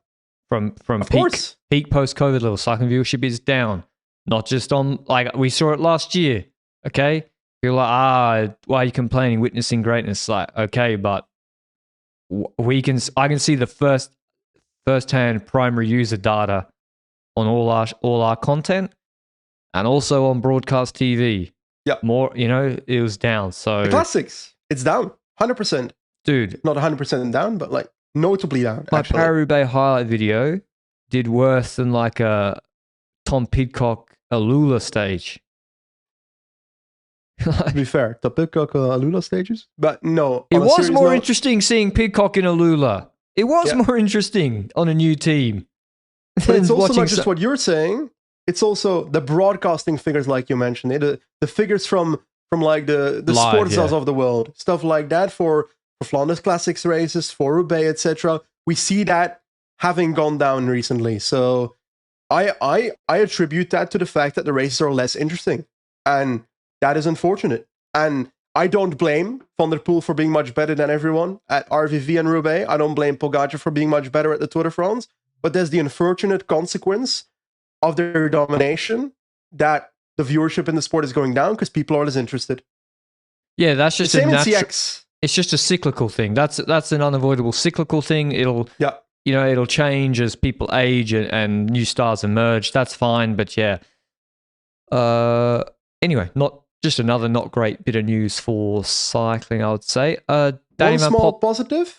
From of course. Peak post-COVID level, cycling viewership is down. Not just on, like, we saw it last year, okay? You're like, why are you complaining? Witnessing greatness, like, okay, but I can see the first-hand primary user data on all our content, and also on broadcast TV. Yeah, more, it was down. So the classics, it's down 100%, dude. Not 100% down, but like notably down. My Paris-Roubaix highlight video did worse than like a Tom Pidcock Alula stage. To be fair, the Pidcock Alula stages, but no, it was more interesting seeing Pidcock in Alula. It was more interesting on a new team. But it's also not just what you're saying. It's also the broadcasting figures, like you mentioned, the figures from like the Sportstars of the world, stuff like that for Flanders Classics races, for Roubaix, etc. We see that having gone down recently. So I attribute that to the fact that the races are less interesting, and that is unfortunate. And I don't blame Van der Poel for being much better than everyone at RVV and Roubaix. I don't blame Pogačar for being much better at the Tour de France. But there's the unfortunate consequence of their domination that the viewership in the sport is going down because people are less interested. Yeah, that's just the same in CX. It's just a cyclical thing. That's an unavoidable cyclical thing. It'll change as people age and new stars emerge. That's fine, but yeah. Anyway, just another not great bit of news for cycling, I would say. One small positive.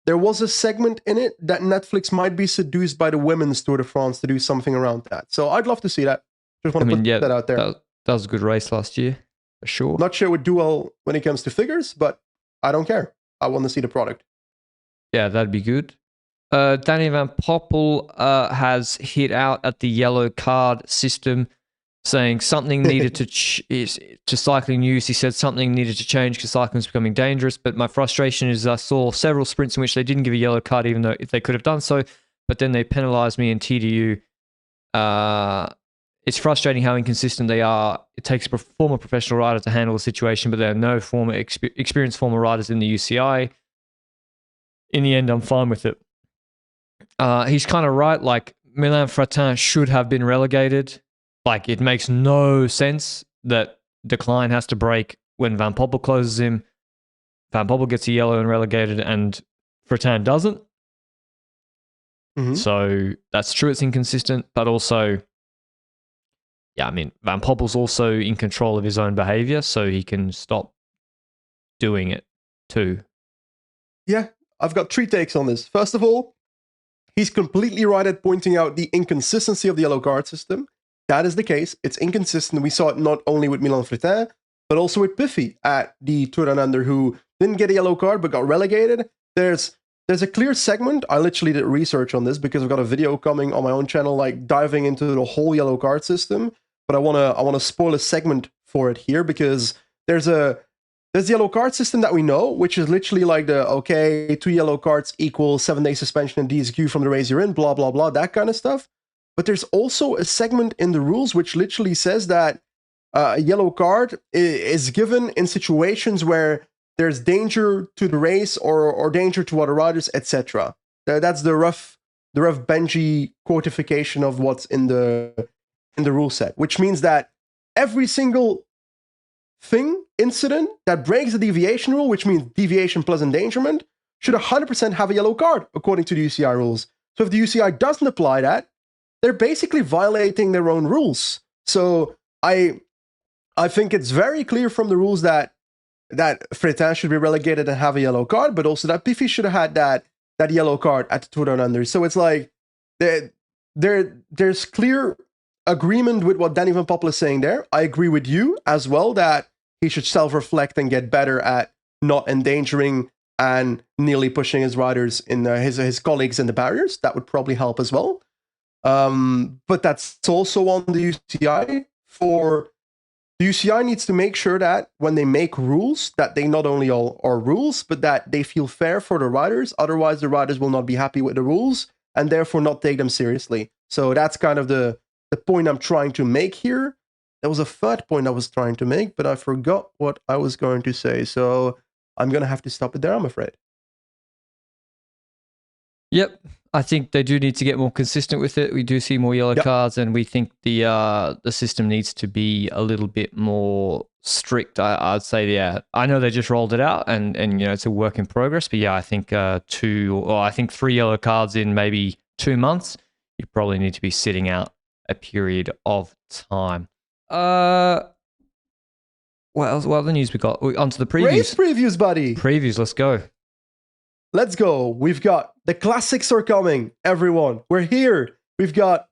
There was a segment in it that Netflix might be seduced by the women's Tour de France to do something around that. So I'd love to see that. Just want to put that out there. That was a good race last year, for sure. Not sure it would do well when it comes to figures, but I don't care. I want to see the product. Yeah, that'd be good. Danny Van Poppel has hit out at the yellow card system, saying something needed to cycling news. He said something needed to change because cycling is becoming dangerous. But my frustration is I saw several sprints in which they didn't give a yellow card, even though if they could have done so, but then they penalised me in TDU. It's frustrating how inconsistent they are. It takes a former professional rider to handle the situation, but there are no former experienced former riders in the UCI. In the end, I'm fine with it. He's kind of right. Like, Milan Fratin should have been relegated. Like, it makes no sense that Decline has to break when Van Poppel closes him. Van Poppel gets a yellow and relegated, and Fratin doesn't. Mm-hmm. So that's true, it's inconsistent, but also, yeah, I mean, Van Poppel's also in control of his own behavior, so he can stop doing it too. Yeah, I've got 3 takes on this. First of all, he's completely right at pointing out the inconsistency of the yellow card system. That is the case. It's inconsistent. We saw it not only with Milan Fratin, but also with Piffy at the Tour Down Under, who didn't get a yellow card but got relegated. There's a clear segment. I literally did research on this because I've got a video coming on my own channel, like diving into the whole yellow card system. But I wanna spoil a segment for it here because there's the yellow card system that we know, which is literally like 2 yellow cards equals 7-day suspension and DSQ from the race you're in, blah blah blah, that kind of stuff. But there's also a segment in the rules which literally says that a yellow card is given in situations where there's danger to the race or danger to other riders, etc. That's the rough Benji quantification of what's in the in the rule set, which means that every single incident that breaks the deviation rule, which means deviation plus endangerment, should 100% have a yellow card according to the UCI rules. So if the UCI doesn't apply that, they're basically violating their own rules. So I think it's very clear from the rules that Fretin should be relegated and have a yellow card, but also that Piffy should have had that yellow card at the Tour Down Under. So it's like there's clear agreement with what Danny Van Poppel is saying there. I agree with you as well that he should self-reflect and get better at not endangering and nearly pushing his riders in his colleagues in the barriers. That would probably help as well. But that's also on the UCI. The UCI needs to make sure that when they make rules, that they not only are rules, but that they feel fair for the riders. Otherwise, the riders will not be happy with the rules and therefore not take them seriously. So that's kind of the point I'm trying to make here. There was a third point I was trying to make, but I forgot what I was going to say. So I'm going to have to stop it there, I'm afraid. Yep. I think they do need to get more consistent with it. We do see more yellow cards, and we think the system needs to be a little bit more strict. I'd say, yeah. I know they just rolled it out, and you know it's a work in progress. But yeah, I think 3 yellow cards in maybe 2 months. You probably need to be sitting out a period of time. What other news we got? Onto the previews. Race previews, buddy. Previews. Let's go. Let's go. We've got the classics are coming, everyone. We're here. We've got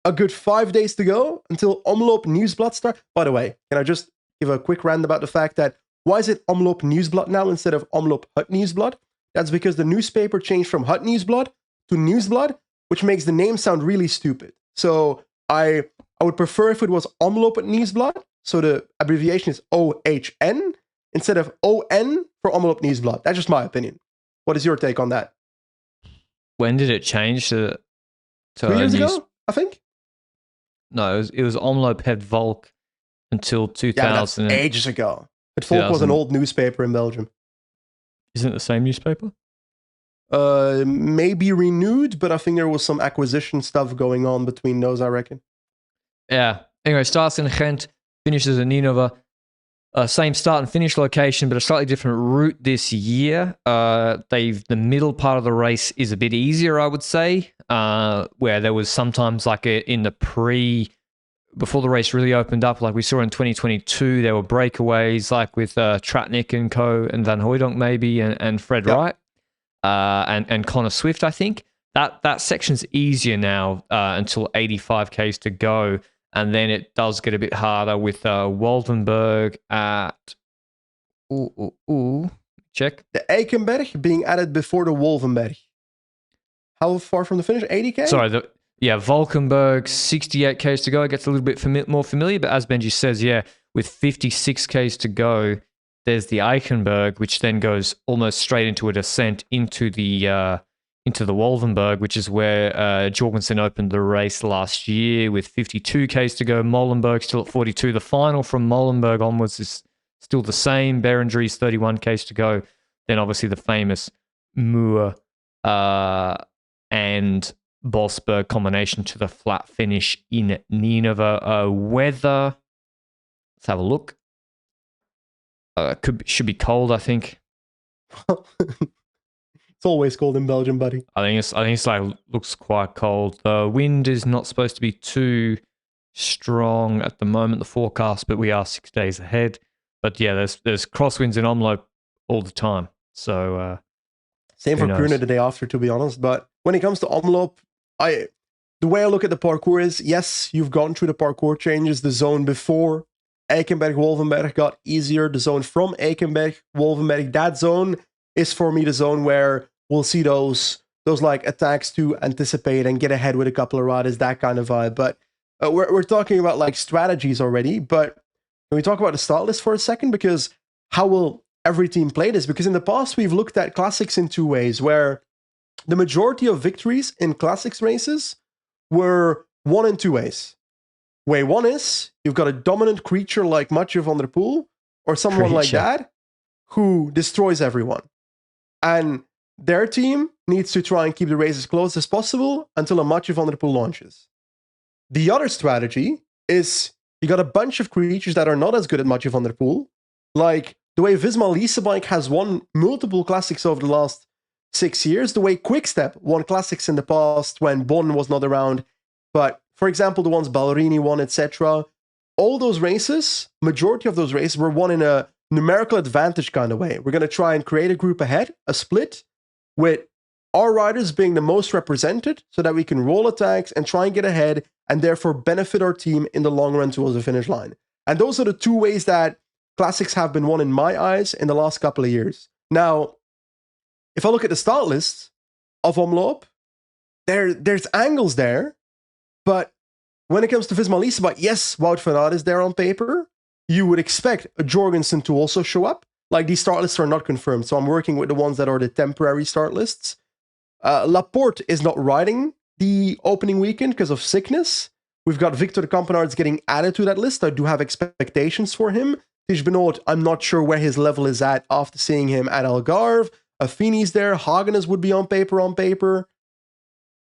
a good 5 days to go until Omloop Nieuwsblad starts. By the way, can I just give a quick rant about the fact that why is it Omloop Nieuwsblad now instead of Omloop Het Nieuwsblad? That's because the newspaper changed from Het Nieuwsblad to Nieuwsblad, which makes the name sound really stupid. So I would prefer if it was Omloop Het Nieuwsblad. So the abbreviation is OHN instead of ON for Omloop Nieuwsblad. That's just my opinion. What is your take on that? When did it change to 2 years ago, I think? No, it was Omloop Het Volk until 2000. Yeah, that's ages ago. Het Volk was an old newspaper in Belgium. Isn't it the same newspaper? Maybe renewed, but I think there was some acquisition stuff going on between those, I reckon. Yeah. Anyway, starts in Ghent, finishes in Ninove. Same start and finish location, but a slightly different route this year. The middle part of the race is a bit easier, I would say, where there was sometimes like in the before the race really opened up, like we saw in 2022, there were breakaways like with Tratnik and co and Van Hooijdonk maybe and Fred Wright and Connor Swift, I think. That section's easier now until 85 Ks to go. And then it does get a bit harder with Waldenberg at... Check. The Eikenberg being added before the Wolvenberg. How far from the finish? 80K? Sorry, Valkenburg, 68 Ks to go. It gets a little bit more familiar, but as Benji says, yeah, with 56 Ks to go, there's the Eichenberg, which then goes almost straight into a descent into the Wolvenberg, which is where Jorgensen opened the race last year with 52 Ks to go. Molenberg still at 42. The final from Molenberg onwards is still the same. Berendries 31 Ks to go. Then obviously the famous Muur and Bosberg combination to the flat finish in Ninove. Weather, let's have a look. Should be cold, I think. It's always cold in Belgium, buddy. I think it's like looks quite cold. The wind is not supposed to be too strong at the moment, the forecast, but we are 6 days ahead. But yeah, there's crosswinds in Omloop all the time. So same for Kuurne the day after, to be honest. But when it comes to Omloop, the way I look at the parkour is, yes, you've gone through the parkour changes. The zone before Eikenberg-Wolvenberg got easier. The zone from Eikenberg-Wolvenberg, that zone is for me the zone where we'll see those like attacks to anticipate and get ahead with a couple of riders, that kind of vibe. But we're talking about like strategies already. But can we talk about the start list for a second? Because how will every team play this? Because in the past, we've looked at classics in two ways, where the majority of victories in classics races were one in two ways. Way one is you've got a dominant creature like Mathieu van der Poel or someone like that who destroys everyone. And their team needs to try and keep the race as close as possible until a Mathieu van der Poel launches. The other strategy is you got a bunch of creatures that are not as good at Mathieu van der Poel. Like the way Visma Leasebike has won multiple classics over the last 6 years, the way Quickstep won classics in the past when Bonn was not around. But for example, the ones Ballerini won, etc. All those races, majority of those races were won in a numerical advantage kind of way. We're going to try and create a group ahead, a split, with our riders being the most represented so that we can roll attacks and try and get ahead and therefore benefit our team in the long run towards the finish line. And those are the two ways that classics have been won in my eyes in the last couple of years. Now, if I look at the start list of Omloop, there's angles there, but when it comes to Visma Leasebike, yes, Wout van Aert is there on paper. You would expect a Jorgensen to also show up. Like, these start lists are not confirmed, so I'm working with the ones that are the temporary start lists. Laporte is not riding the opening weekend because of sickness. We've got Victor Kampenaerts getting added to that list. I do have expectations for him. Tish Benoit, I'm not sure where his level is at after seeing him at Algarve. Affini's there. Hagenes would be on paper.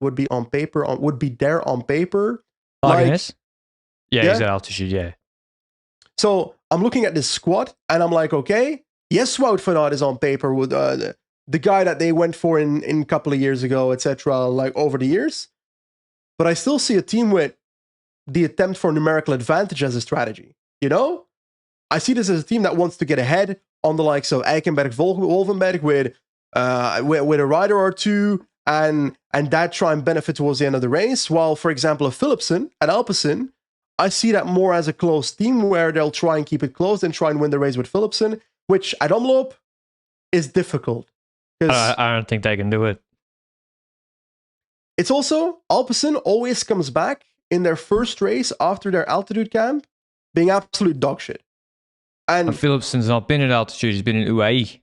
Would be there on paper. Hagenes? Yeah, he's at altitude, yeah. So I'm looking at this squad and I'm like, okay, yes, Wout van Aert is on paper with the guy that they went for in a couple of years ago, etc., like over the years. But I still see a team with the attempt for numerical advantage as a strategy. You know? I see this as a team that wants to get ahead on the likes of Eikenberg, Wolvenberg with a rider or two and that try and benefit towards the end of the race. While, for example, a Philipsen and Alpecin, I see that more as a close team where they'll try and keep it close and try and win the race with Philipsen, which at Omloop is difficult. I don't think they can do it. It's also, Alpecin always comes back in their first race after their altitude camp being absolute dog shit. And Philipsen's not been at altitude, he's been in UAE.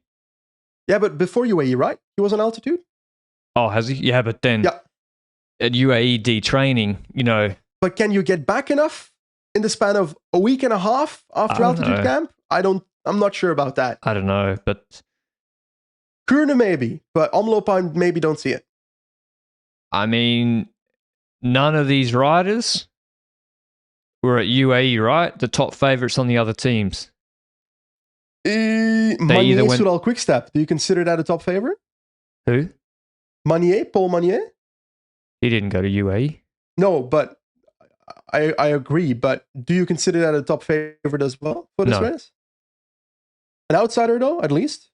Yeah, but before UAE, right? He was on altitude? Oh, has he? Yeah, but then at UAE detraining, you know. But can you get back enough in the span of a week and a half after altitude camp? I'm not sure about that. I don't know, but Kuurne maybe, but Omloop I maybe don't see it. I mean, none of these riders were at UAE, right? The top favourites on the other teams. Manier Soudal Quickstep. Do you consider that a top favourite? Who? Paul Manier? He didn't go to UAE. No, but I agree. But do you consider that a top favourite as well for this race? An outsider, though, at least?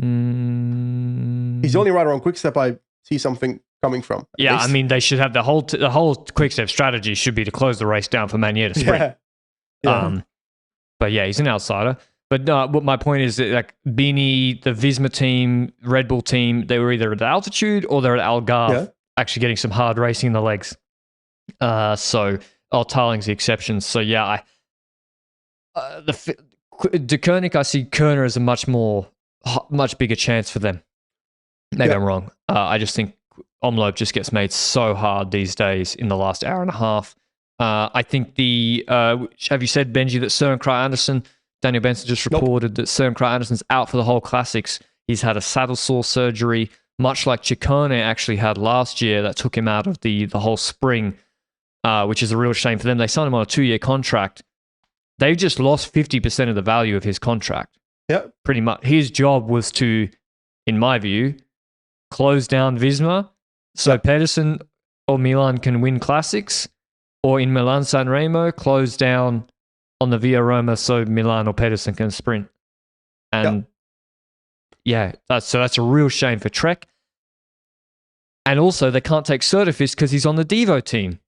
He's the only rider on Quickstep I see something coming from. Yeah, I mean, they should have the whole Quickstep strategy should be to close the race down for Manier to sprint. Yeah. But yeah, he's an outsider. But what my point is that, like, Bini, the Visma team, Red Bull team, they were either at altitude or they're at Algarve, actually getting some hard racing in the legs. So Tarling's the exception. So yeah, De Koenig, I see Kuurne as a much bigger chance for them. Maybe I'm wrong. I just think Omloop just gets made so hard these days in the last hour and a half. I think have you said, Benji, that Søren Kragh Andersen, Daniel Benson just reported that Søren Kragh Andersen's out for the whole classics. He's had a saddle sore surgery, much like Ciccone actually had last year, that took him out of the whole spring, which is a real shame for them. They signed him on a 2-year contract. They've just lost 50% of the value of his contract. Yeah. Pretty much. His job was to, in my view, close down Visma so Pedersen or Milan can win classics, or in Milan San Remo, close down on the Via Roma so Milan or Pedersen can sprint. And that's a real shame for Trek. And also, they can't take Certifis because he's on the Devo team.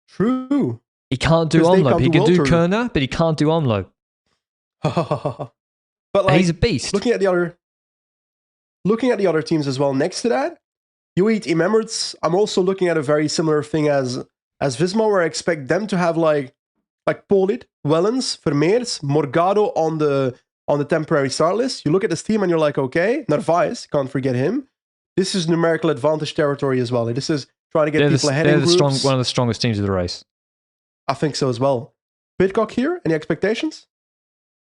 True. He can't do Omloop. He can do Kuurne, but he can't do Omloop. But like, he's a beast. Looking at the other teams as well. Next to that, UAE Team Emirates. I'm also looking at a very similar thing as Visma, where I expect them to have like Polit, Wellens, Vermeers, Morgado on the temporary start list. You look at this team and you're like, okay, Narvaez, can't forget him. This is numerical advantage territory as well. This is trying to get people ahead in groups. One of the strongest teams of the race. I think so as well. Pidcock here, any expectations?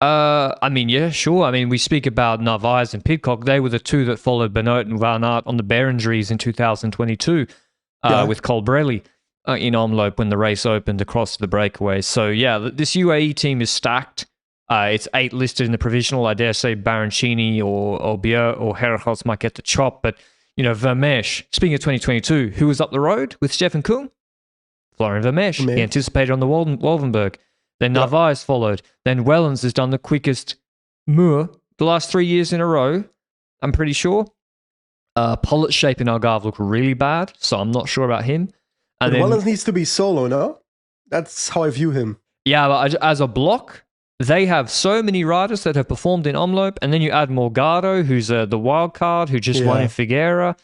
I mean, yeah, sure. I mean, we speak about Narvaez and Pidcock. They were the two that followed Benoit and Van Aert on the bear injuries in 2022 with Colbrelli in Omloop when the race opened across the breakaways. So, yeah, this UAE team is stacked. It's 8 listed in the provisional. I dare say Baroncini or Bier or Heracles might get the chop. But, you know, Vermeersch, speaking of 2022, who was up the road with Stefan Kuhn? Florian Vermeersch. He anticipated on the Wolvenberg. Then Narvaez followed. Then Wellens has done the quickest Muur the last 3 years in a row, I'm pretty sure. Pollitt's shape in Algarve looked really bad, so I'm not sure about him. And then, Wellens needs to be solo, no? That's how I view him. Yeah, but as a block, they have so many riders that have performed in Omloop, and then you add Morgado, who's the wild card, who just won in Figueira.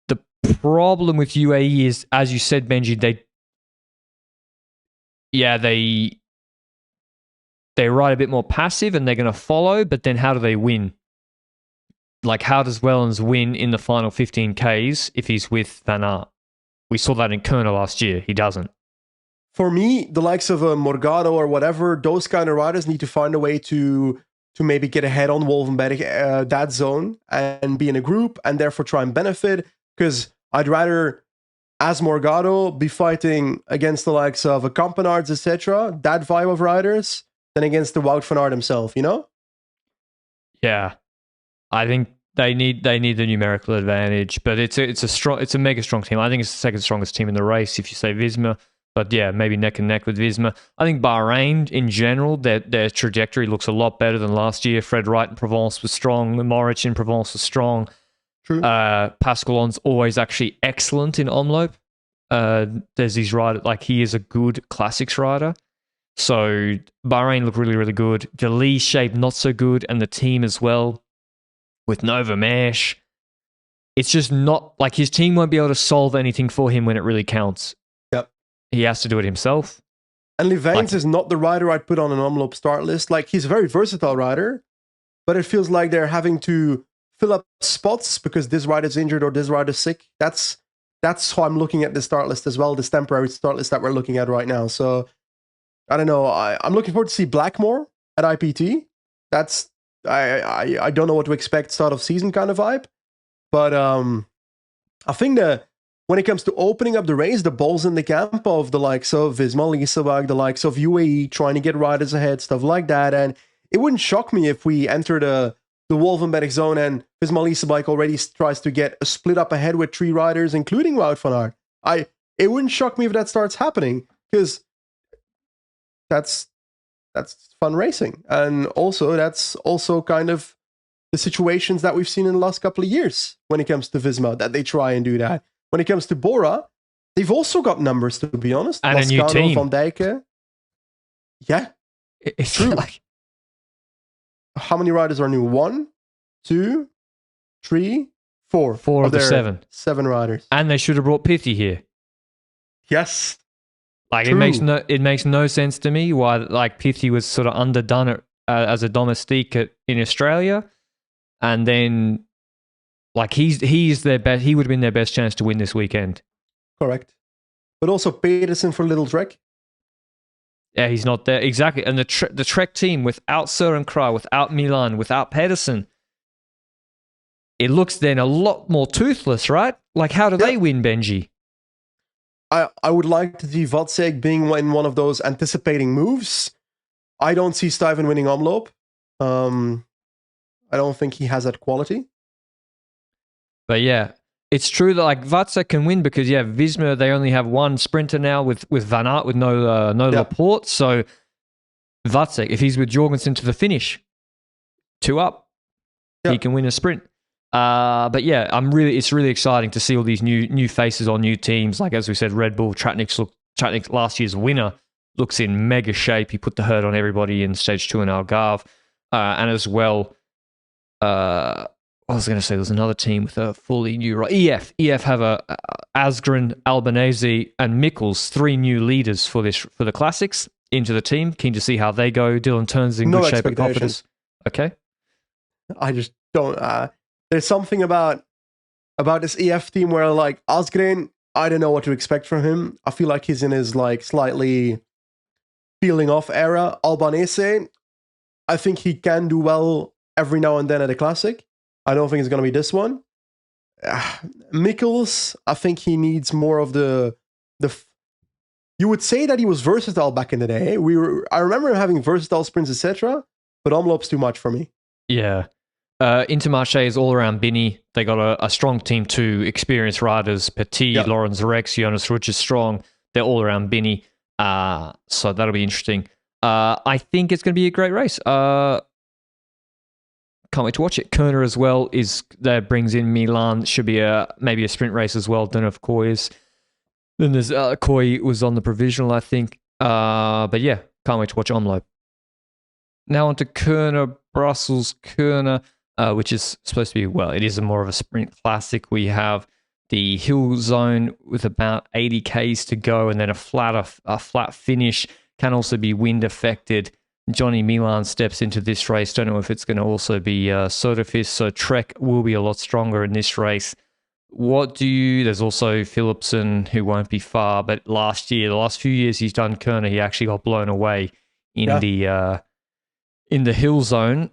The problem with UAE is, as you said, Benji, they ride a bit more passive and they're going to follow, but then how do they win? Like, how does Wellens win in the final 15 Ks if he's with Van Aert? We saw that in Kuurne last year. He doesn't. For me, the likes of Morgado or whatever, those kind of riders need to find a way to maybe get ahead on Wolvenberg, that zone, and be in a group and therefore try and benefit. Because I'd rather, as Morgado, be fighting against the likes of Campenards, etc., that vibe of riders, than against the Wout van Aert himself, you know? Yeah. I think they need the numerical advantage, but it's a mega strong team. I think it's the second strongest team in the race if you say Visma. But yeah, maybe neck and neck with Visma. I think Bahrain, in general, their trajectory looks a lot better than last year. Fred Wright in Provence was strong. Moritz in Provence was strong. True. Pascalon's always actually excellent in Omloop. There's these riders, like he is a good classics rider. So Bahrain look really, really good. Delis shape not so good, and the team as well with Nova Mesh. It's just not like his team won't be able to solve anything for him when it really counts. Yep. He has to do it himself. And Livains is not the rider I'd put on an Omloop start list. Like, he's a very versatile rider, but it feels like they're having to fill up spots because this rider's injured or this rider's sick. That's how I'm looking at the start list as well, this temporary start list that we're looking at right now. So I don't know. I'm looking forward to see Blackmore at IPT. That's I don't know what to expect, start of season kind of vibe. But I think that when it comes to opening up the race, the ball's in the camp of the likes of Visma Leasewag, the likes of UAE, trying to get riders ahead, stuff like that. And it wouldn't shock me if we enter the Wolvenberg zone and Visma Leasewag already tries to get a split up ahead with 3 riders, including Wout van Aert. It wouldn't shock me if that starts happening, because that's fun racing. And also, that's also kind of the situations that we've seen in the last couple of years when it comes to Visma, that they try and do that. When it comes to Bora, they've also got numbers, to be honest. And Lascano, a new team. Van Dijken. Yeah, it's true. Like, how many riders are new? 1, 2, 3, 4. 4 of the 7. 7 riders. And they should have brought Pithy here. Yes. Like, it makes no sense to me why, like, Pithy was sort of underdone as a domestique in Australia, and then, like, he's their best. He would have been their best chance to win this weekend. Correct. But also Pedersen for Little Trek. Yeah, he's not there exactly. And the Trek team without Søren Kragh, without Milan, without Pedersen, it looks then a lot more toothless, right? Like, how do they win, Benji? I would like to see Vatsek being in one of those anticipating moves. I don't see Stuyven winning Omloop. I don't think he has that quality. But yeah, it's true that, like, Vatsek can win because, yeah, Visma, they only have one sprinter now with Van Aert, with no Laporte. So Vatsek, if he's with Jorgensen to the finish, 2 up, he can win a sprint. But yeah, it's really exciting to see all these new faces on new teams. Like, as we said, Red Bull, Tratnik, last year's winner, looks in mega shape. He put the hurt on everybody in stage 2 in Algarve. And as well, I was going to say there's another team with a fully new EF. EF have Asgren, Albanese, and Mikkels, 3 new leaders for the classics into the team. Keen to see how they go. Dylan Turns in good shape and confidence. Okay. I just don't. There's something about this EF team where, like, Asgren, I don't know what to expect from him. I feel like he's in his, like, slightly peeling off era. Albanese, I think he can do well every now and then at a classic. I don't think it's going to be this one. Mikkels, I think he needs more of the. You would say that he was versatile back in the day. I remember him having versatile sprints, etc. But Omloop's too much for me. Yeah. Intermarché is all around Binny. They got a strong team too. Experienced riders, Petit, Lawrence Rex, Jonas Rouge is strong. They're all around Binny. So that'll be interesting. I think it's going to be a great race. Can't wait to watch it. Kuurne as well that brings in Milan. Should be maybe a sprint race as well. Don't know if Koi is. Then there's Koi was on the provisional, I think. But yeah, can't wait to watch Omloop. Now on to Kuurne-Brussels-Kuurne, which is supposed to be, well, it is more of a sprint classic. We have the hill zone with about 80 Ks to go, and then a flat finish. Can also be wind affected. Johnny Milan steps into this race. Don't know if it's going to also be Soderfist, so Trek will be a lot stronger in this race. There's also Philipsen, who won't be far, but the last few years he's done Kuurne, he actually got blown away in the hill zone.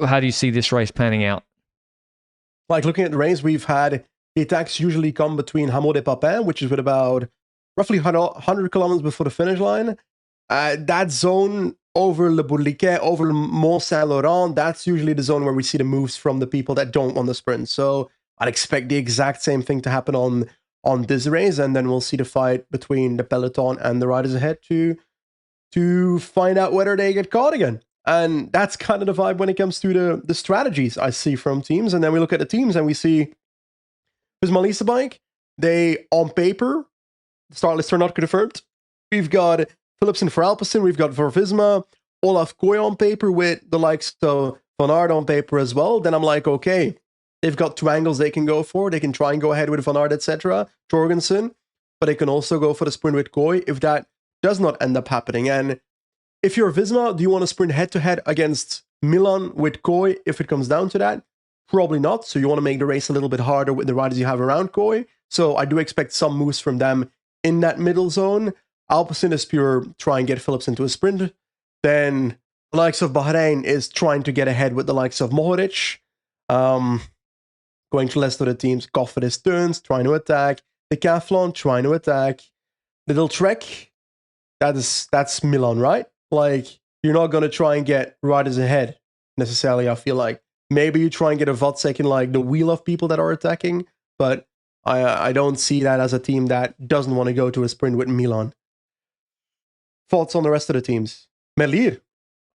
How do you see this race panning out? Like looking at the race, we've had the attacks usually come between Hameau des Papins, which is with about roughly 100 kilometers before the finish line. That zone over Le Bourliquet, over Mont Saint Laurent, that's usually the zone where we see the moves from the people that don't want the sprint. So I'd expect the exact same thing to happen on this race, and then we'll see the fight between the peloton and the riders ahead to find out whether they get caught again. And that's kind of the vibe when it comes to the strategies I see from teams. And then we look at the teams and we see Visma Lease Bike. They, on paper, the start lists are not confirmed. We've got Philipsen for Alpecin, we've got for Visma, Olaf Koy on paper with the likes of Van Aert on paper as well. Then I'm like, okay, they've got two angles they can go for. They can try and go ahead with Van Aert, etc., Jorgensen, but they can also go for the sprint with Koy if that does not end up happening. And if you're Visma, do you want to sprint head-to-head against Milan with Koy if it comes down to that? Probably not. So you want to make the race a little bit harder with the riders you have around Koy. So I do expect some moves from them in that middle zone. Alpecin is pure try and get Phillips into a sprint. Then the likes of Bahrain is trying to get ahead with the likes of Mohoric. Going to the rest of the teams, Cofidis turns, trying to attack. Decathlon, trying to attack. Little Trek, that's Milan, right? Like, you're not going to try and get riders ahead, necessarily, I feel like. Maybe you try and get a Vatsek in, like, the wheel of people that are attacking, but I don't see that as a team that doesn't want to go to a sprint with Milan. Thoughts on the rest of the teams? Merlier.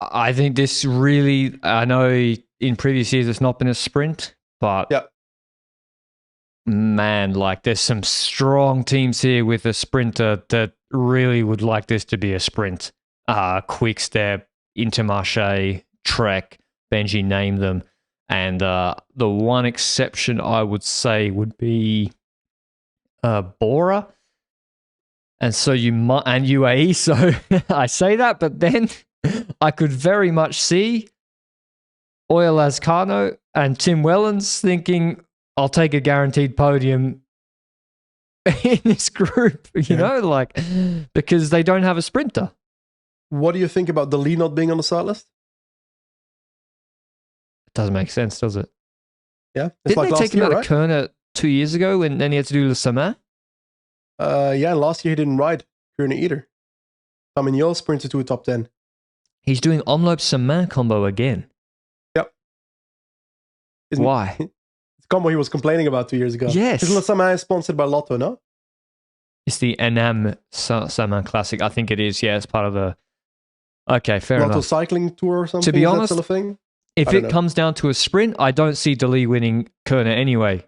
I think this really, I know in previous years it's not been a sprint, but yeah. Man, like there's some strong teams here with a sprinter that really would like this to be a sprint. Quick Step, Intermarché, Trek, Benji named them. And the one exception I would say would be Bora. And so and UAE. So I say that, but then I could very much see Oya Lazcano and Tim Wellens thinking, I'll take a guaranteed podium in this group, you know, like, because they don't have a sprinter. What do you think about the Lee not being on the start list? It doesn't make sense, does it? Yeah. Didn't they take him out of Kuurne 2 years ago and then he had to do Le Samar? Yeah, last year he didn't ride Kuurne either. Fabinho sprinted to a top 10. He's doing Omloop Samar combo again. Yep. Why? It's a combo he was complaining about 2 years ago. Yes. Because Le Samar is sponsored by Lotto, no? It's the NM Samar Classic. I think it is. Yeah, it's part of the... Okay, fair Lotto enough. cycling tour or something? To be honest, is that still a thing? If it comes down to a sprint, I don't see Dali winning Kuurne anyway.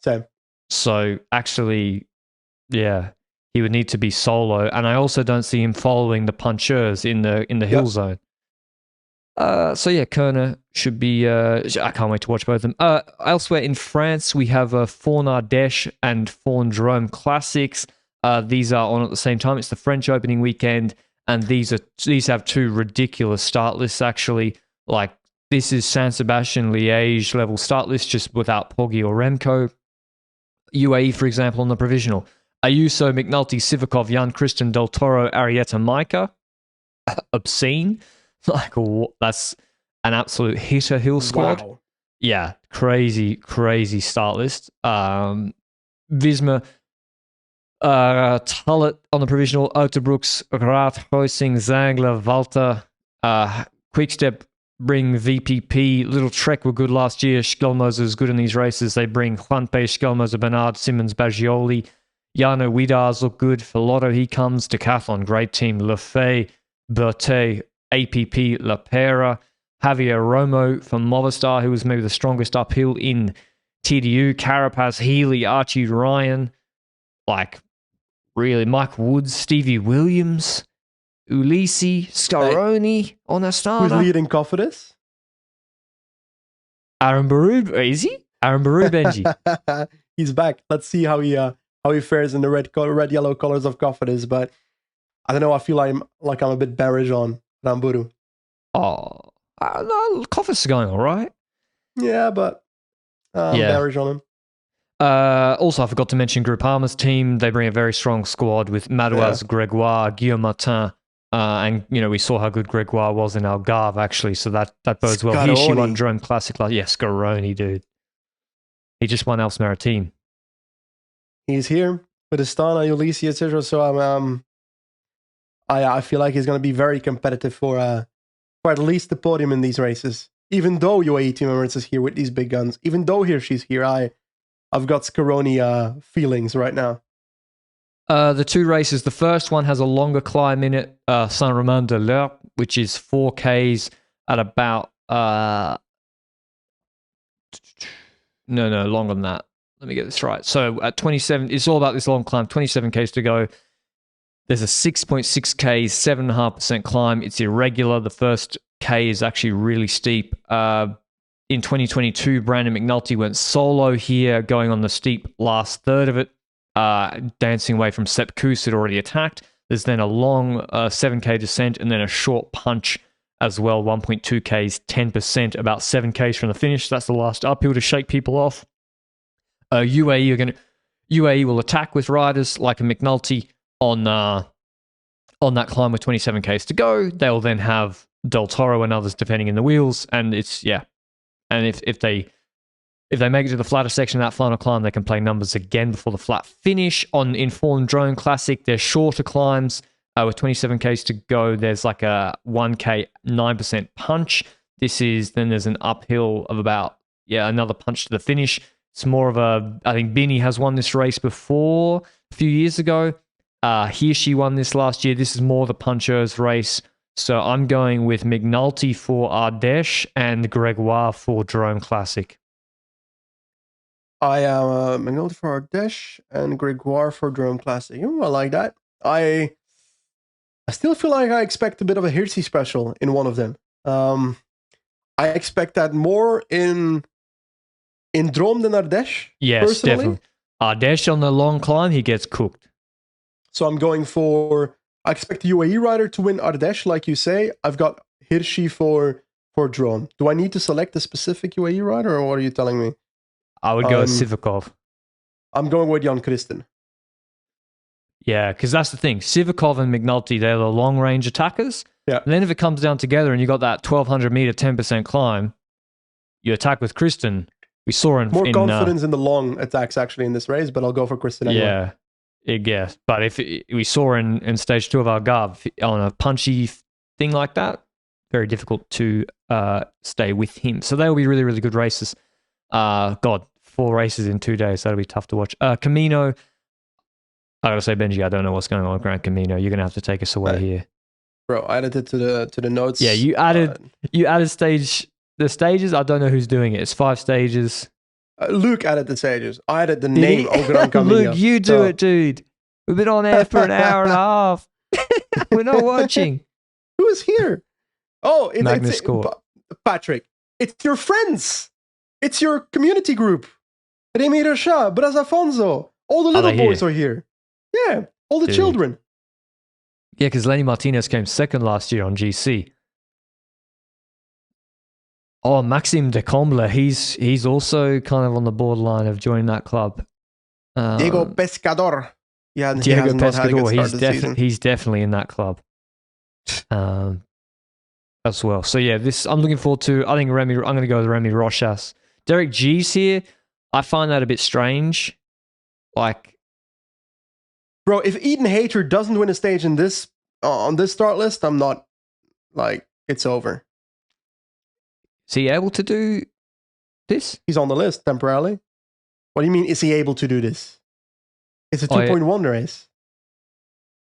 Same. So actually, yeah, he would need to be solo, and I also don't see him following the puncheurs in the hill zone. So yeah, Kuurne should be. I can't wait to watch both of them. Elsewhere in France, we have Fawn Ardeche and Fawn Drome Classics. These are on at the same time. It's the French opening weekend, and these have two ridiculous start lists. Actually, like this is San Sebastian Liège level start list, just without Poggi or Remco. UAE, for example, on the provisional. Ayuso, McNulty, Sivakov, Jan Christian, Del Toro, Arietta, Micah. Obscene. Like, that's an absolute hitter hill squad. Wow. Yeah, crazy start list. Visma, Tullet on the provisional, Uterbrooks, Raad, Huizing, Zangler, Volta, Quickstep bring VPP. Little Trek were good last year. Schelmoser is good in these races. They bring Juanpe, Schelmoser, Bernard, Simmons, Baggioli. Jarno Widars look good. For Lotto, he comes. Decathlon, great team. Lefay, Berthet, APP, La Pera. Javier Romo from Movistar, who was maybe the strongest uphill in TDU. Carapaz, Healy, Archie Ryan. Like, really, Mike Woods, Stevie Williams, Ulisi, Scaroni on a starter. Who's leading Cofidis? Aaron Baru, is he? Aaron Baru Benji. He's back. Let's see how he fares in the red yellow colors of Cofidis. But I don't know. I feel I'm a bit bearish on Ramburu. Oh, no, Cofidis is going all right. Yeah, but I'm bearish on him. Also, I forgot to mention Groupama's team. They bring a very strong squad with Madouas, Gregoire, Guillaume Martin, and we saw how good Gregoire was in Algarve actually, so that bodes well. He won Drome Classic last. Yeah, Scaroni, dude. He just won Alps Maritime. He's here with Astana, Ulisi, etc. So I feel like he's going to be very competitive for at least the podium in these races. Even though UAE Team Emirates is here with these big guns, even though she's here, I've got Scaroni feelings right now. The two races, the first one has a longer climb in it, Saint-Romain-de-l'Eure, which is 4Ks at about... No, longer than that. Let me get this right. So at 27, it's all about this long climb, 27 Ks to go. There's a 6.6 Ks, 7.5% climb. It's irregular. The first K is actually really steep. In 2022, Brandon McNulty went solo here, going on the steep last third of it, dancing away from Sepp Kuss, who'd already attacked. There's then a long 7K descent and then a short punch as well, 1.2 Ks, 10%, about 7 Ks from the finish. That's the last uphill to shake people off. UAE will attack with riders like a McNulty on that climb with 27 Ks to go. They'll then have Del Toro and others defending in the wheels, and it's And if they make it to the flatter section of that final climb, they can play numbers again before the flat finish. On Informed Drone Classic, there's shorter climbs with 27 Ks to go. There's like a 1K 9% punch. Then there's an uphill of about another punch to the finish. It's more of I think Binny has won this race before a few years ago. She won this last year. This is more the punchers race. So I'm going with McNulty for Ardeche and Gregoire for Drome Classic. I am McNulty for Ardeche and Gregoire for Drome Classic. I like that. I still feel like I expect a bit of a Hirschi special in one of them. I expect that more in Drome than Ardeche. Yes, personally. Definitely. Ardeche on the long climb, he gets cooked. So I'm going for... I expect the UAE rider to win Ardeche, like you say. I've got Hirschi for Drome. Do I need to select a specific UAE rider, or what are you telling me? I would go with Sivakov. I'm going with Jan Christen. Yeah, because that's the thing. Sivakov and McNulty, they're the long-range attackers. Yeah. And then if it comes down together and you got that 1,200-meter, 10% climb, you attack with Christen. We saw more confidence in the long attacks, actually, in this race, but I'll go for Christen anyway. Yeah. Yes, but if we saw in stage 2 of Algarve on a punchy thing like that, very difficult to stay with him. So they'll be really, really good races. 4 races in 2 days. That'll be tough to watch. Camino, I gotta say, Benji, I don't know what's going on with Gran Camino. You're gonna have to take us away here, bro. I added it to the notes. Yeah, you added the stages. I don't know who's doing it. It's 5 stages. Luke added the stages. I added the name of Gran Camino. Luke, you do it, dude. We've been on air for an hour and a half. We're not watching. Who is here? Oh, Magnus Patrick. It's your friends. It's your community group. Remy Rocha, Braz Afonso. All the little boys are here. Yeah, all the children. Yeah, because Lenny Martinez came second last year on GC. Oh, Maxime Decomble, he's also kind of on the borderline of joining that club. Diego Pescador. Yeah, Diego Pescador, he's definitely in that club. as well. So yeah, I'm looking forward to. I think I'm going to go with Remy Rochas. Derek G's here. I find that a bit strange. Like, bro, if Eden Hayter doesn't win a stage in this on this start list, I'm not like it's over. Is he able to do this? He's on the list temporarily. What do you mean? Is he able to do this? It's a 2.1 race.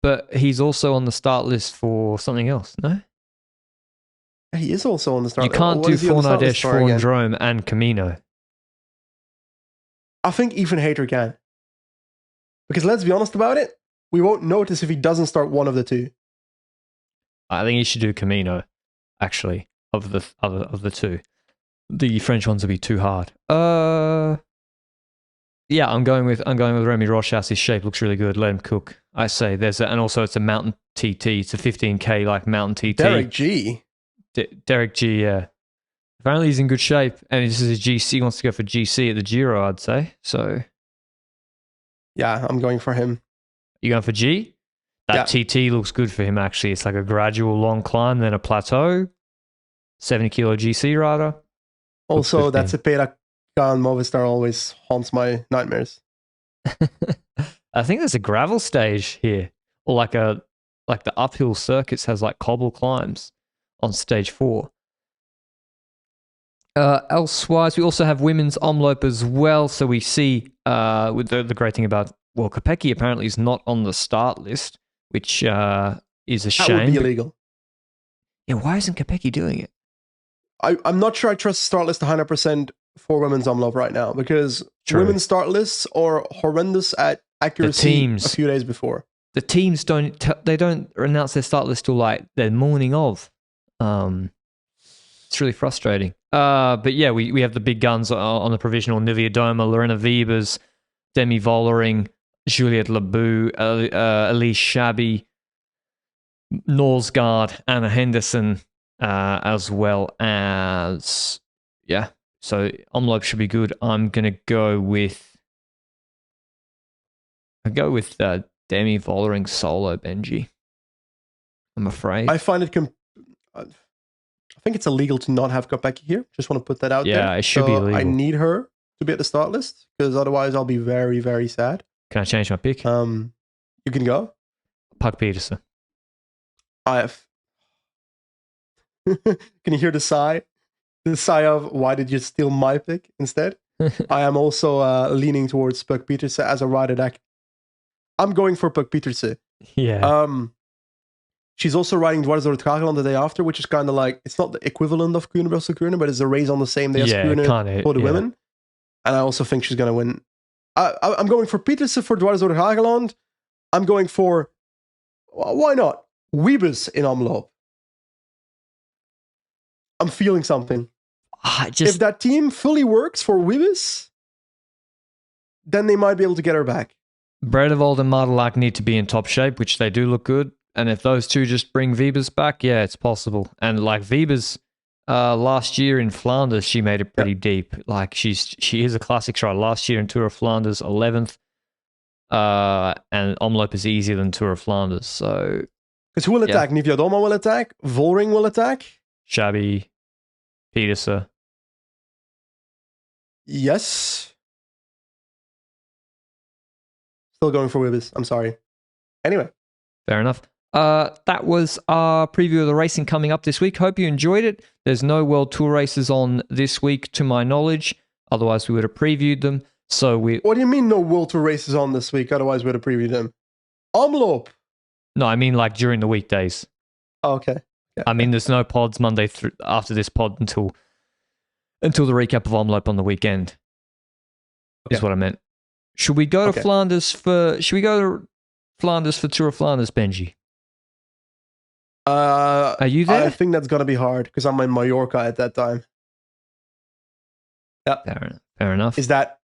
But he's also on the start list for something else, no? He is also on the start list. You can't do Ardeche, Drome, and Camino. I think even Hayter can. Because let's be honest about it, we won't notice if he doesn't start one of the two. I think he should do Camino, actually, of the two. The French ones would be too hard. Yeah, I'm going with Remy Rochas. His shape looks really good. Let him cook. I say and also it's a mountain TT. It's a 15K like mountain TT. Derek G. Derek G. Yeah. Apparently he's in good shape, and this is a GC. He wants to go for GC at the Giro, I'd say. So. Yeah, I'm going for him. You going for G? That TT looks good for him. Actually, it's like a gradual long climb, then a plateau. 70 kilo GC rider. Also, that Cepeda Khan Movistar always haunts my nightmares. I think there's a gravel stage here, or like the uphill circuits has like cobble climbs on stage 4. Elsewise, we also have women's Omloop as well. So we see with the great thing about Kopecky apparently is not on the start list, which is a shame. That would be illegal. Yeah, why isn't Kopecky doing it? I'm not sure I trust the start list 100% for women's Omloop right now, because women's start lists are horrendous at accuracy a few days before. The teams don't announce their start list till like the morning of. It's really frustrating. But yeah, we have the big guns on the provisional: Nivea Doma, Lorena Wiebes, Demi Vollering, Juliette Labou, Elise Chabi, Norsgaard, Anna Henderson, as well as So Omloop should be good. I'm gonna go with Demi Vollering solo Benji. I'm afraid. I find it. I think it's illegal to not have Kopecky here. Just want to put that out there. Yeah, it should be illegal. I need her to be at the start list, because otherwise I'll be very, very sad. Can I change my pick? You can go. Puck Peterson. I have. Can you hear the sigh? The sigh of, why did you steal my pick instead? I am also leaning towards Puck Peterson as a rider that I'm going for Puck Peterson. Yeah. She's also riding Dwars door het Hageland the day after, which is kind of like, it's not the equivalent of Kuurne-Brussels-Kuurne, but it's a race on the same day as Kuurne for the women. And I also think she's going to win. I'm going for Petersen for Dwars door het Hageland. I'm going for, why not, Wiebes in Omloop. I'm feeling something. If that team fully works for Wiebes, then they might be able to get her back. Bredevold and Martelak need to be in top shape, which they do look good. And if those two just bring Wiebes back, yeah, it's possible. And like Wiebes, last year in Flanders, she made it pretty deep. Like she is a classic rider. Last year in Tour of Flanders, 11th. And Omloop is easier than Tour of Flanders. So, because who will attack? Nivea Doma will attack. Vollering will attack. Chabi, Petersen. Yes. Still going for Wiebes. I'm sorry. Anyway. Fair enough. That was our preview of the racing coming up this week. Hope you enjoyed it. There's no World Tour races on this week, to my knowledge. Otherwise, we would have previewed them. So What do you mean no World Tour races on this week? Otherwise, we would have previewed them. Omloop. No, I mean like during the weekdays. Oh, okay. Yeah. I mean, there's no pods Monday after this pod until the recap of Omloop on the weekend. Is what I meant. Should we go to Flanders for? Should we go to Flanders for Tour of Flanders, Benji? Are you there? I think that's gonna be hard because I'm in Mallorca at that time. Yeah, fair enough. Is that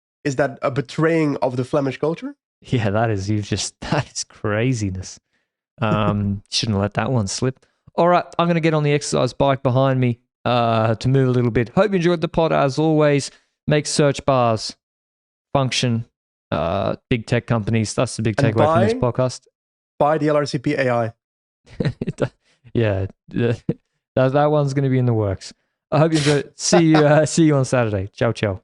a betraying of the Flemish culture? Yeah, that is craziness. Shouldn't let that one slip. All right, I'm gonna get on the exercise bike behind me to move a little bit. Hope you enjoyed the pod as always. Make search bars function. Big tech companies. That's the big takeaway from this podcast. Buy the LRCP AI. Yeah. That one's going to be in the works. I hope you enjoy it. See you on Saturday. Ciao, ciao.